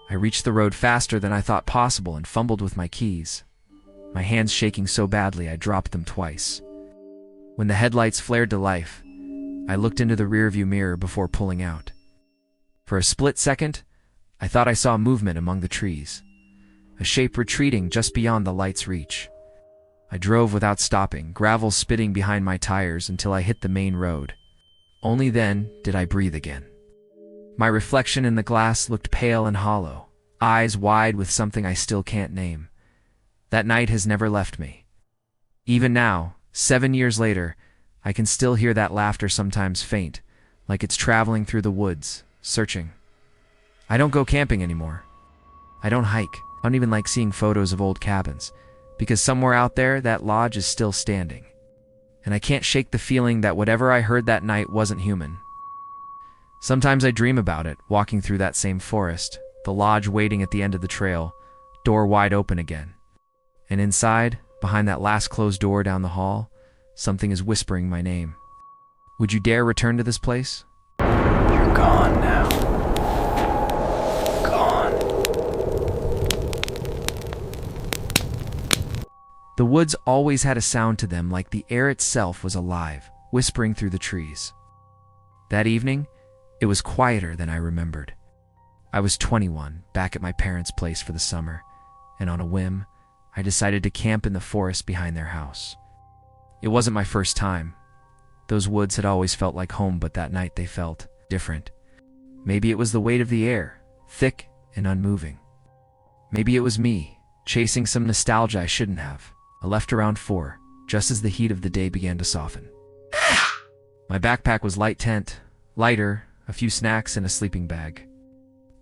I reached the road faster than I thought possible and fumbled with my keys. My hands shaking so badly I dropped them twice. When the headlights flared to life, I looked into the rearview mirror before pulling out. For a split second, I thought I saw movement among the trees, a shape retreating just beyond the light's reach. I drove without stopping, gravel spitting behind my tires until I hit the main road. Only then did I breathe again. My reflection in the glass looked pale and hollow, eyes wide with something I still can't name. That night has never left me. Even now, 7 years later, I can still hear that laughter, sometimes faint, like it's traveling through the woods, searching. I don't go camping anymore. I don't hike. I don't even like seeing photos of old cabins, because somewhere out there, that lodge is still standing. And I can't shake the feeling that whatever I heard that night wasn't human. Sometimes I dream about it, walking through that same forest, the lodge waiting at the end of the trail, door wide open again. And inside, behind that last closed door down the hall, something is whispering my name. Would you dare return to this place? You're gone now. Gone. The woods always had a sound to them, like the air itself was alive, whispering through the trees. That evening, it was quieter than I remembered. I was 21, back at my parents' place for the summer, and on a whim, I decided to camp in the forest behind their house. It wasn't my first time. Those woods had always felt like home, but that night they felt different. Maybe it was the weight of the air, thick and unmoving. Maybe it was me, chasing some nostalgia I shouldn't have. I left around 4, just as the heat of the day began to soften. My backpack was light tent, lighter, a few snacks, and a sleeping bag.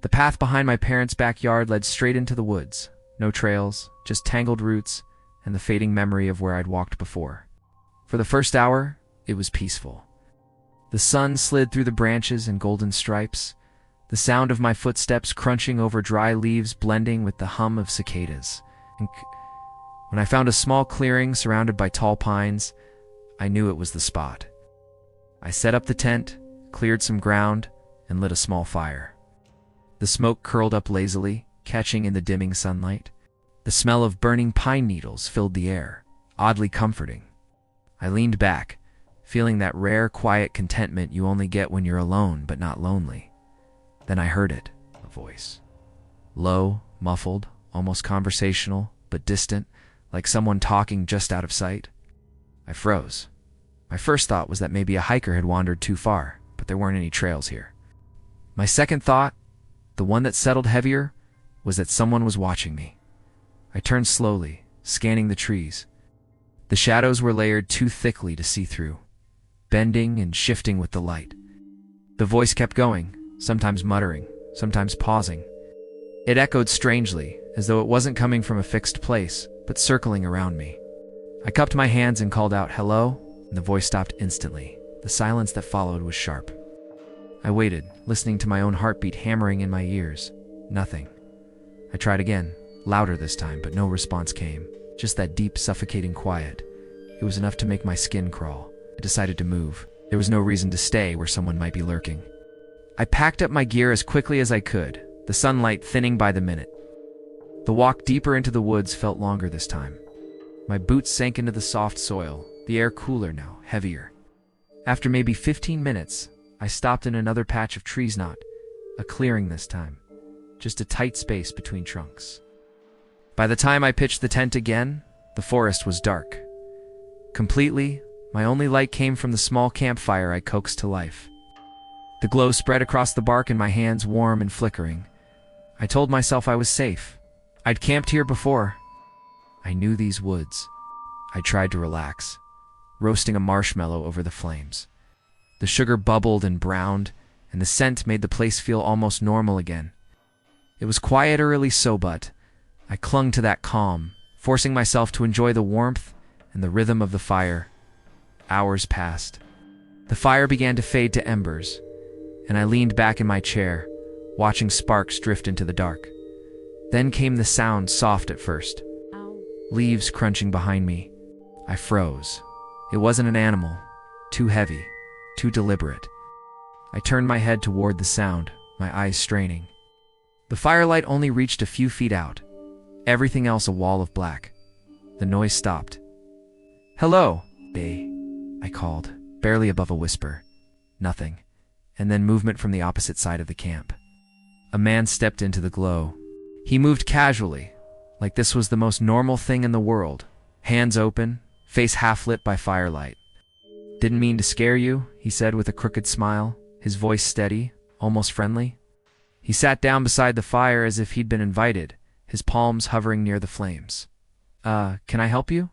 The path behind my parents' backyard led straight into the woods. No trails, just tangled roots and the fading memory of where I'd walked before. For the first hour, it was peaceful. The sun slid through the branches in golden stripes, the sound of my footsteps crunching over dry leaves blending with the hum of cicadas. And when I found a small clearing surrounded by tall pines, I knew it was the spot. I set up the tent, cleared some ground, and lit a small fire. The smoke curled up lazily, catching in the dimming sunlight. The smell of burning pine needles filled the air, oddly comforting. I leaned back, feeling that rare, quiet contentment you only get when you're alone but not lonely. Then I heard it, a voice. Low, muffled, almost conversational, but distant, like someone talking just out of sight. I froze. My first thought was that maybe a hiker had wandered too far, but there weren't any trails here. My second thought, the one that settled heavier, was that someone was watching me. I turned slowly, scanning the trees. The shadows were layered too thickly to see through, bending and shifting with the light. The voice kept going, sometimes muttering, sometimes pausing. It echoed strangely, as though it wasn't coming from a fixed place, but circling around me. I cupped my hands and called out, "Hello?" and the voice stopped instantly. The silence that followed was sharp. I waited, listening to my own heartbeat hammering in my ears. Nothing. I tried again, louder this time, but no response came. Just that deep, suffocating quiet. It was enough to make my skin crawl. I decided to move. There was no reason to stay where someone might be lurking. I packed up my gear as quickly as I could, the sunlight thinning by the minute. The walk deeper into the woods felt longer this time. My boots sank into the soft soil, the air cooler now, heavier. After maybe 15 minutes, I stopped in another patch of trees, not a clearing this time, just a tight space between trunks. By the time I pitched the tent again, the forest was dark. Completely, my only light came from the small campfire I coaxed to life. The glow spread across the bark in my hands, warm and flickering. I told myself I was safe. I'd camped here before. I knew these woods. I tried to relax, roasting a marshmallow over the flames. The sugar bubbled and browned, and the scent made the place feel almost normal again. It was quiet early, but I clung to that calm, forcing myself to enjoy the warmth and the rhythm of the fire. Hours passed. The fire began to fade to embers, and I leaned back in my chair, watching sparks drift into the dark. Then came the sound, soft at first. Leaves crunching behind me. I froze. It wasn't an animal. Too heavy. Too deliberate. I turned my head toward the sound, my eyes straining. The firelight only reached a few feet out. Everything else a wall of black. The noise stopped. "Hello, Bay," I called, barely above a whisper. Nothing. And then movement from the opposite side of the camp. A man stepped into the glow. He moved casually, like this was the most normal thing in the world. Hands open, face half lit by firelight. "Didn't mean to scare you," he said with a crooked smile, his voice steady, almost friendly. He sat down beside the fire as if he'd been invited, his palms hovering near the flames. Can I help you?"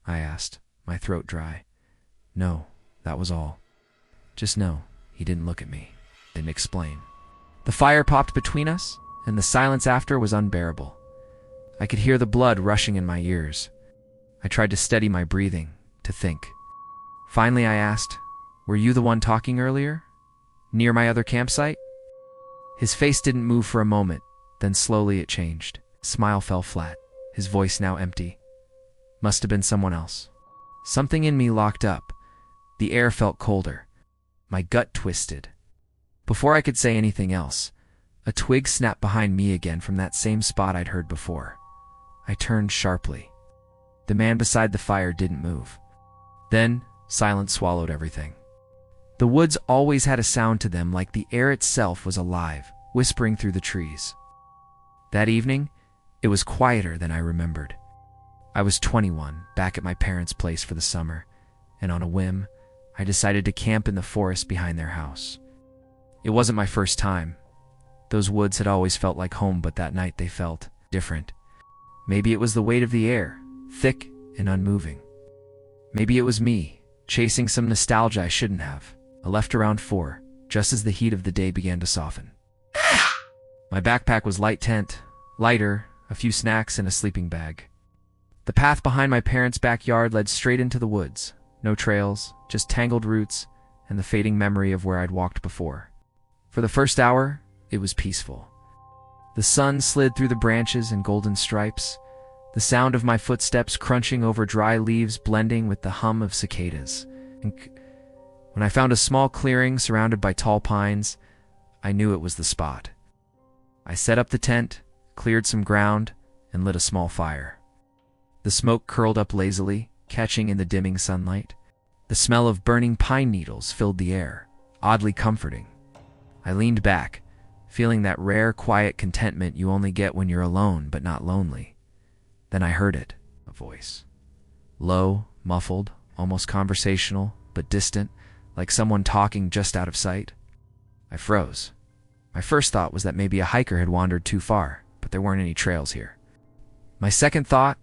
I asked, my throat dry. No, that was all. Just no, he didn't look at me, didn't explain. The fire popped between us, and the silence after was unbearable. I could hear the blood rushing in my ears. I tried to steady my breathing, to think. Finally I asked, "Were you the one talking earlier? Near my other campsite?" His face didn't move for a moment, then slowly it changed. Smile fell flat, his voice now empty. Must have been someone else. Something in me locked up. The air felt colder. My gut twisted. Before I could say anything else, a twig snapped behind me again from that same spot I'd heard before. I turned sharply. The man beside the fire didn't move. Then, silence swallowed everything. The woods always had a sound to them, like the air itself was alive, whispering through the trees. That evening, it was quieter than I remembered. I was 21, back at my parents' place for the summer, and on a whim, I decided to camp in the forest behind their house. It wasn't my first time. Those woods had always felt like home, but that night they felt different. Maybe it was the weight of the air, thick and unmoving. Maybe it was me, chasing some nostalgia I shouldn't have. I left around 4, just as the heat of the day began to soften. My backpack was light tent, lighter, a few snacks, and a sleeping bag. The path behind my parents' backyard led straight into the woods. No trails, just tangled roots and the fading memory of where I'd walked before. For the first hour, it was peaceful. The sun slid through the branches in golden stripes, the sound of my footsteps crunching over dry leaves blending with the hum of cicadas. And when I found a small clearing surrounded by tall pines, I knew it was the spot. I set up the tent, cleared some ground, and lit a small fire. The smoke curled up lazily, catching in the dimming sunlight. The smell of burning pine needles filled the air, oddly comforting. I leaned back, feeling that rare, quiet contentment you only get when you're alone but not lonely. Then I heard it, a voice. Low, muffled, almost conversational, but distant, like someone talking just out of sight. I froze. My first thought was that maybe a hiker had wandered too far, but there weren't any trails here. My second thought,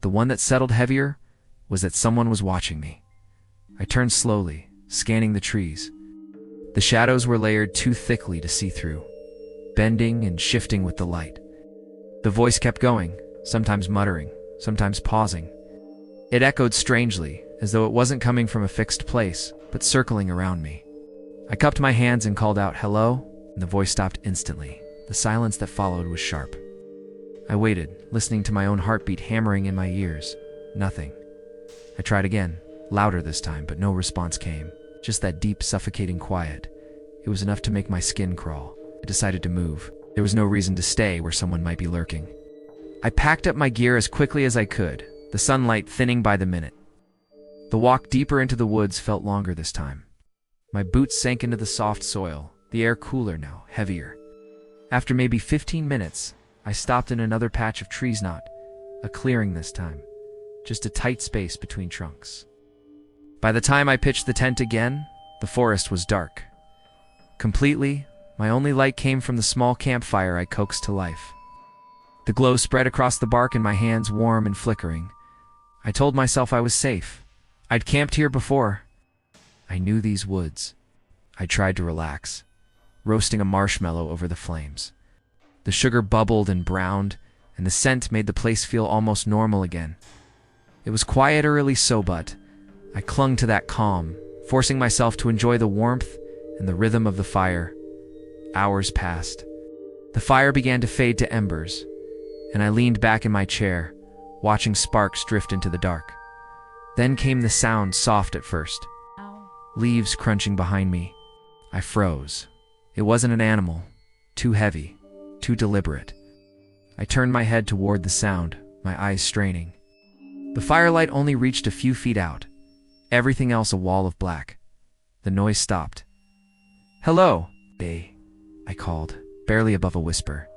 the one that settled heavier, was that someone was watching me. I turned slowly, scanning the trees. The shadows were layered too thickly to see through, bending and shifting with the light. The voice kept going, sometimes muttering, sometimes pausing. It echoed strangely, as though it wasn't coming from a fixed place, but circling around me. I cupped my hands and called out, "Hello?" and the voice stopped instantly. The silence that followed was sharp. I waited, listening to my own heartbeat hammering in my ears. Nothing. I tried again, louder this time, but no response came. Just that deep, suffocating quiet. It was enough to make my skin crawl. I decided to move. There was no reason to stay where someone might be lurking. I packed up my gear as quickly as I could, the sunlight thinning by the minute. The walk deeper into the woods felt longer this time. My boots sank into the soft soil, the air cooler now, heavier. After maybe 15 minutes, I stopped in another patch of trees, not a clearing this time, just a tight space between trunks. By the time I pitched the tent again, the forest was dark. Completely, my only light came from the small campfire I coaxed to life. The glow spread across the bark in my hands, warm and flickering. I told myself I was safe. I'd camped here before. I knew these woods. I tried to relax, roasting a marshmallow over the flames. The sugar bubbled and browned, and the scent made the place feel almost normal again. It was quiet early, but I clung to that calm, forcing myself to enjoy the warmth and the rhythm of the fire. Hours passed. The fire began to fade to embers, and I leaned back in my chair, watching sparks drift into the dark. Then came the sound, soft at first. Leaves crunching behind me. I froze. It wasn't an animal. Too heavy. Too deliberate. I turned my head toward the sound, my eyes straining. The firelight only reached a few feet out. Everything else a wall of black. The noise stopped. "Hello, Bay," I called, barely above a whisper.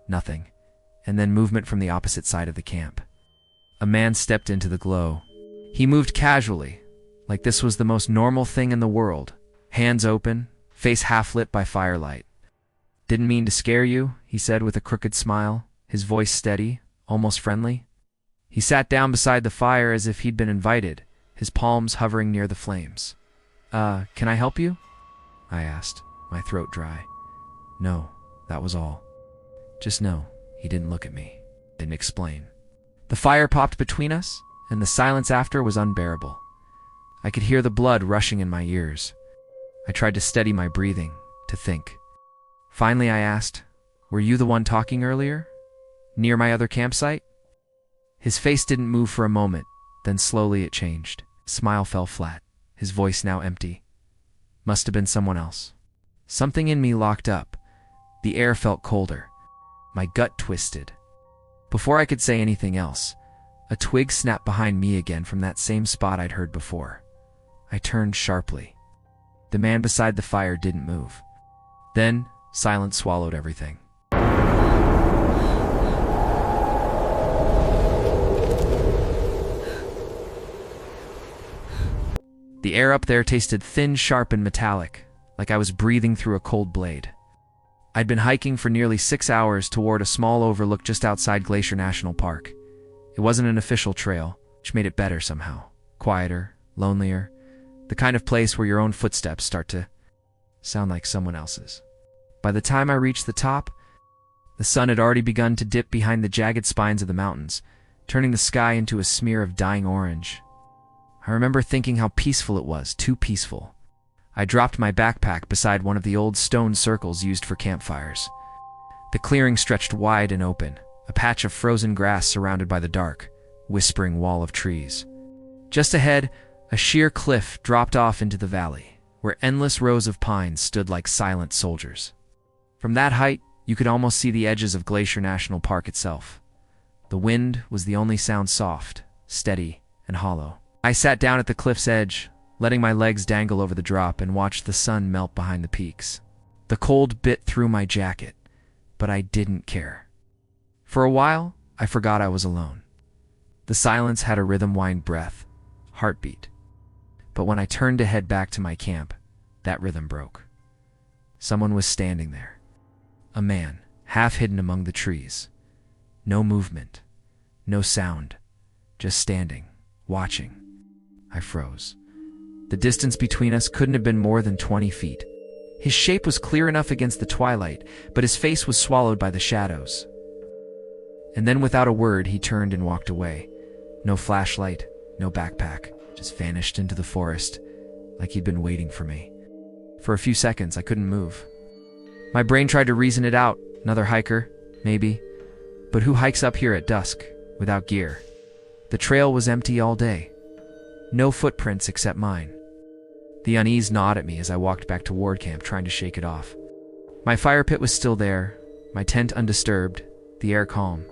Nothing. And then movement from the opposite side of the camp. A man stepped into the glow. He moved casually, like this was the most normal thing in the world. Hands open, face half lit by firelight. "Didn't mean to scare you," he said with a crooked smile, his voice steady, almost friendly. He sat down beside the fire as if he'd been invited, his palms hovering near the flames. Can I help you?" I asked, my throat dry. No, that was all. Just no, he didn't look at me, didn't explain. The fire popped between us, and the silence after was unbearable. I could hear the blood rushing in my ears. I tried to steady my breathing, to think. Finally I asked, "Were you the one talking earlier? Near my other campsite?" His face didn't move for a moment, then slowly it changed. Smile fell flat, his voice now empty. Must have been someone else. Something in me locked up. The air felt colder. My gut twisted. Before I could say anything else, a twig snapped behind me again from that same spot I'd heard before. I turned sharply. The man beside the fire didn't move. Then, silence swallowed everything. The air up there tasted thin, sharp, and metallic, like I was breathing through a cold blade. I'd been hiking for nearly 6 hours toward a small overlook just outside Glacier National Park. It wasn't an official trail, which made it better somehow. Quieter, lonelier, the kind of place where your own footsteps start to sound like someone else's. By the time I reached the top, the sun had already begun to dip behind the jagged spines of the mountains, turning the sky into a smear of dying orange. I remember thinking how peaceful it was, too peaceful. I dropped my backpack beside one of the old stone circles used for campfires. The clearing stretched wide and open, a patch of frozen grass surrounded by the dark, whispering wall of trees. Just ahead, a sheer cliff dropped off into the valley, where endless rows of pines stood like silent soldiers. From that height, you could almost see the edges of Glacier National Park itself. The wind was the only sound, soft, steady, and hollow. I sat down at the cliff's edge, letting my legs dangle over the drop, and watched the sun melt behind the peaks. The cold bit through my jacket, but I didn't care. For a while, I forgot I was alone. The silence had a rhythm-wind breath, heartbeat. But when I turned to head back to my camp, that rhythm broke. Someone was standing there. A man, half hidden among the trees. No movement, no sound, just standing, watching. I froze. The distance between us couldn't have been more than 20 feet. His shape was clear enough against the twilight, but his face was swallowed by the shadows. And then without a word, he turned and walked away. No flashlight, no backpack, just vanished into the forest, like he'd been waiting for me. For a few seconds, I couldn't move. My brain tried to reason it out. Another hiker, maybe. But who hikes up here at dusk, without gear? The trail was empty all day. No footprints except mine. The unease gnawed at me as I walked back toward camp, trying to shake it off. My fire pit was still there, my tent undisturbed, the air calm.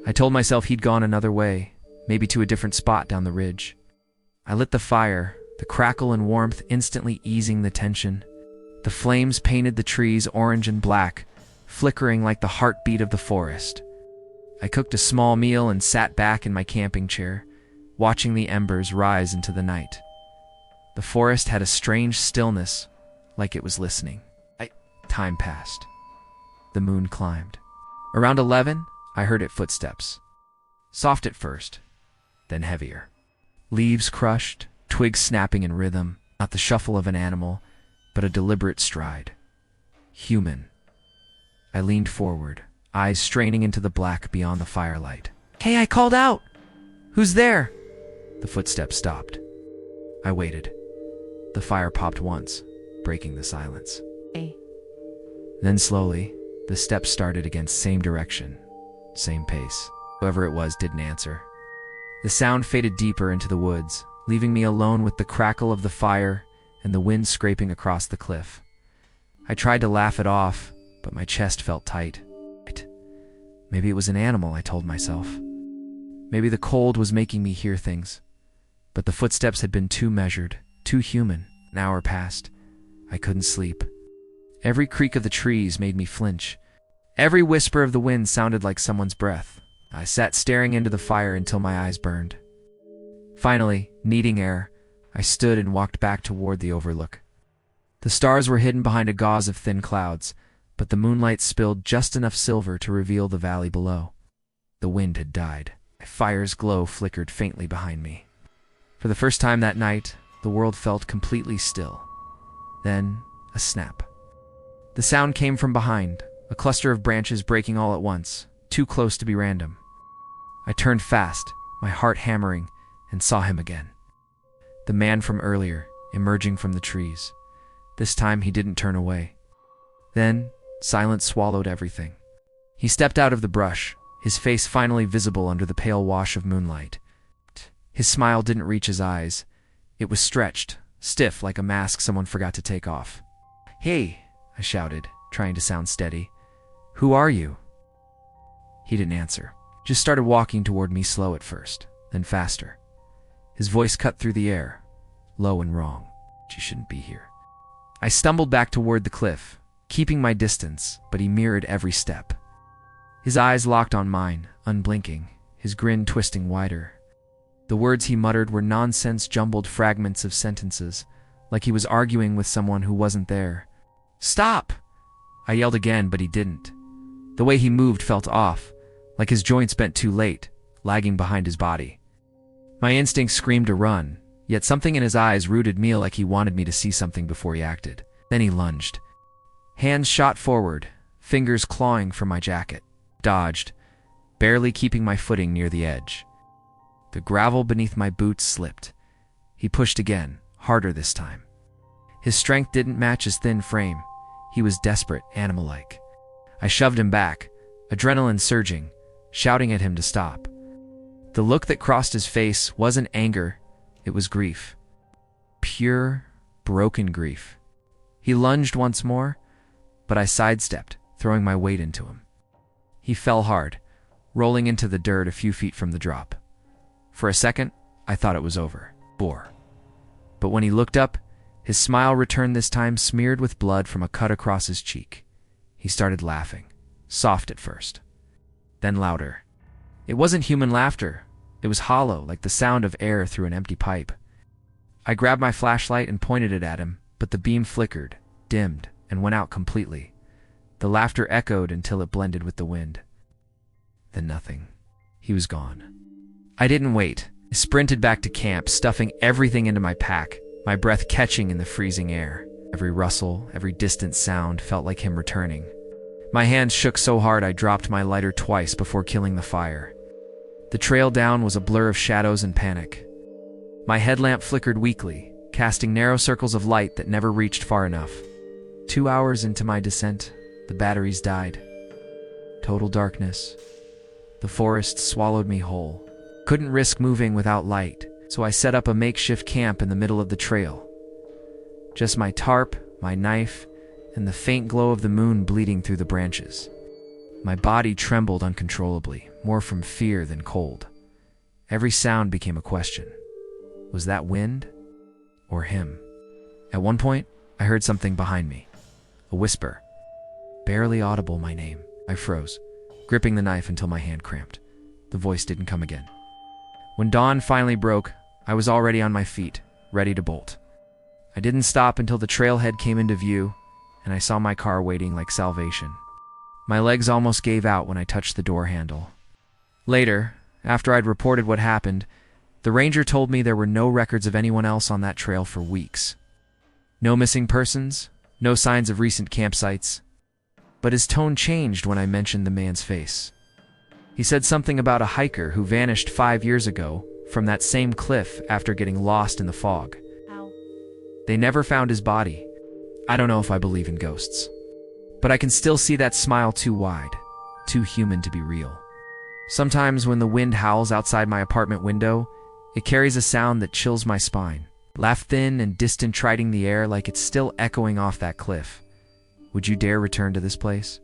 I told myself he'd gone another way, maybe to a different spot down the ridge. I lit the fire, the crackle and warmth instantly easing the tension. The flames painted the trees orange and black, flickering like the heartbeat of the forest. I cooked a small meal and sat back in my camping chair, watching the embers rise into the night. The forest had a strange stillness, like it was listening. Time passed. The moon climbed. Around 11, I heard its footsteps. Soft at first, then heavier. Leaves crushed, twigs snapping in rhythm, not the shuffle of an animal, but a deliberate stride. Human. I leaned forward, eyes straining into the black beyond the firelight. "Hey, I called out! Who's there?" The footsteps stopped. I waited. The fire popped once, breaking the silence. Hey. Then slowly, the steps started again, same direction, same pace. Whoever it was didn't answer. The sound faded deeper into the woods, leaving me alone with the crackle of the fire and the wind scraping across the cliff. I tried to laugh it off, but my chest felt tight. Maybe it was an animal, I told myself. Maybe the cold was making me hear things. But the footsteps had been too measured, too human. An hour passed. I couldn't sleep. Every creak of the trees made me flinch. Every whisper of the wind sounded like someone's breath. I sat staring into the fire until my eyes burned. Finally, needing air, I stood and walked back toward the overlook. The stars were hidden behind a gauze of thin clouds, but the moonlight spilled just enough silver to reveal the valley below. The wind had died. A fire's glow flickered faintly behind me. For the first time that night, the world felt completely still. Then, a snap. The sound came from behind, a cluster of branches breaking all at once, too close to be random. I turned fast, my heart hammering, and saw him again. The man from earlier, emerging from the trees. This time he didn't turn away. Then, silence swallowed everything. He stepped out of the brush, his face finally visible under the pale wash of moonlight. His smile didn't reach his eyes. It was stretched, stiff like a mask someone forgot to take off. "Hey," I shouted, trying to sound steady. "Who are you?" He didn't answer. Just started walking toward me, slow at first, then faster. His voice cut through the air, low and wrong. "You shouldn't be here." I stumbled back toward the cliff, keeping my distance, but he mirrored every step. His eyes locked on mine, unblinking, his grin twisting wider. The words he muttered were nonsense, jumbled fragments of sentences, like he was arguing with someone who wasn't there. "Stop!" I yelled again, but he didn't. The way he moved felt off, like his joints bent too late, lagging behind his body. My instinct screamed to run, yet something in his eyes rooted me like he wanted me to see something before he acted. Then he lunged. Hands shot forward, fingers clawing for my jacket. Dodged, barely keeping my footing near the edge. The gravel beneath my boots slipped. He pushed again, harder this time. His strength didn't match his thin frame. He was desperate, animal-like. I shoved him back, adrenaline surging, shouting at him to stop. The look that crossed his face wasn't anger, it was grief. Pure, broken grief. He lunged once more, but I sidestepped, throwing my weight into him. He fell hard, rolling into the dirt a few feet from the drop. For a second, I thought it was over. Bore. But when he looked up, his smile returned, this time smeared with blood from a cut across his cheek. He started laughing, soft at first, then louder. It wasn't human laughter. It was hollow, like the sound of air through an empty pipe. I grabbed my flashlight and pointed it at him, but the beam flickered, dimmed, and went out completely. The laughter echoed until it blended with the wind. Then nothing. He was gone. I didn't wait. I sprinted back to camp, stuffing everything into my pack, my breath catching in the freezing air. Every rustle, every distant sound felt like him returning. My hands shook so hard I dropped my lighter twice before killing the fire. The trail down was a blur of shadows and panic. My headlamp flickered weakly, casting narrow circles of light that never reached far enough. 2 hours into my descent, the batteries died. Total darkness. The forest swallowed me whole. Couldn't risk moving without light, so I set up a makeshift camp in the middle of the trail. Just my tarp, my knife, and the faint glow of the moon bleeding through the branches. My body trembled uncontrollably, more from fear than cold. Every sound became a question. Was that wind? Or him? At one point, I heard something behind me. A whisper. Barely audible, my name. I froze, gripping the knife until my hand cramped. The voice didn't come again. When dawn finally broke, I was already on my feet, ready to bolt. I didn't stop until the trailhead came into view, and I saw my car waiting like salvation. My legs almost gave out when I touched the door handle. Later, after I'd reported what happened, the ranger told me there were no records of anyone else on that trail for weeks. No missing persons, no signs of recent campsites. But his tone changed when I mentioned the man's face. He said something about a hiker who vanished 5 years ago from that same cliff after getting lost in the fog. Ow. They never found his body. I don't know if I believe in ghosts, but I can still see that smile too wide, too human to be real. Sometimes when the wind howls outside my apartment window, it carries a sound that chills my spine. Laugh thin and distant, triding the air like it's still echoing off that cliff. Would you dare return to this place?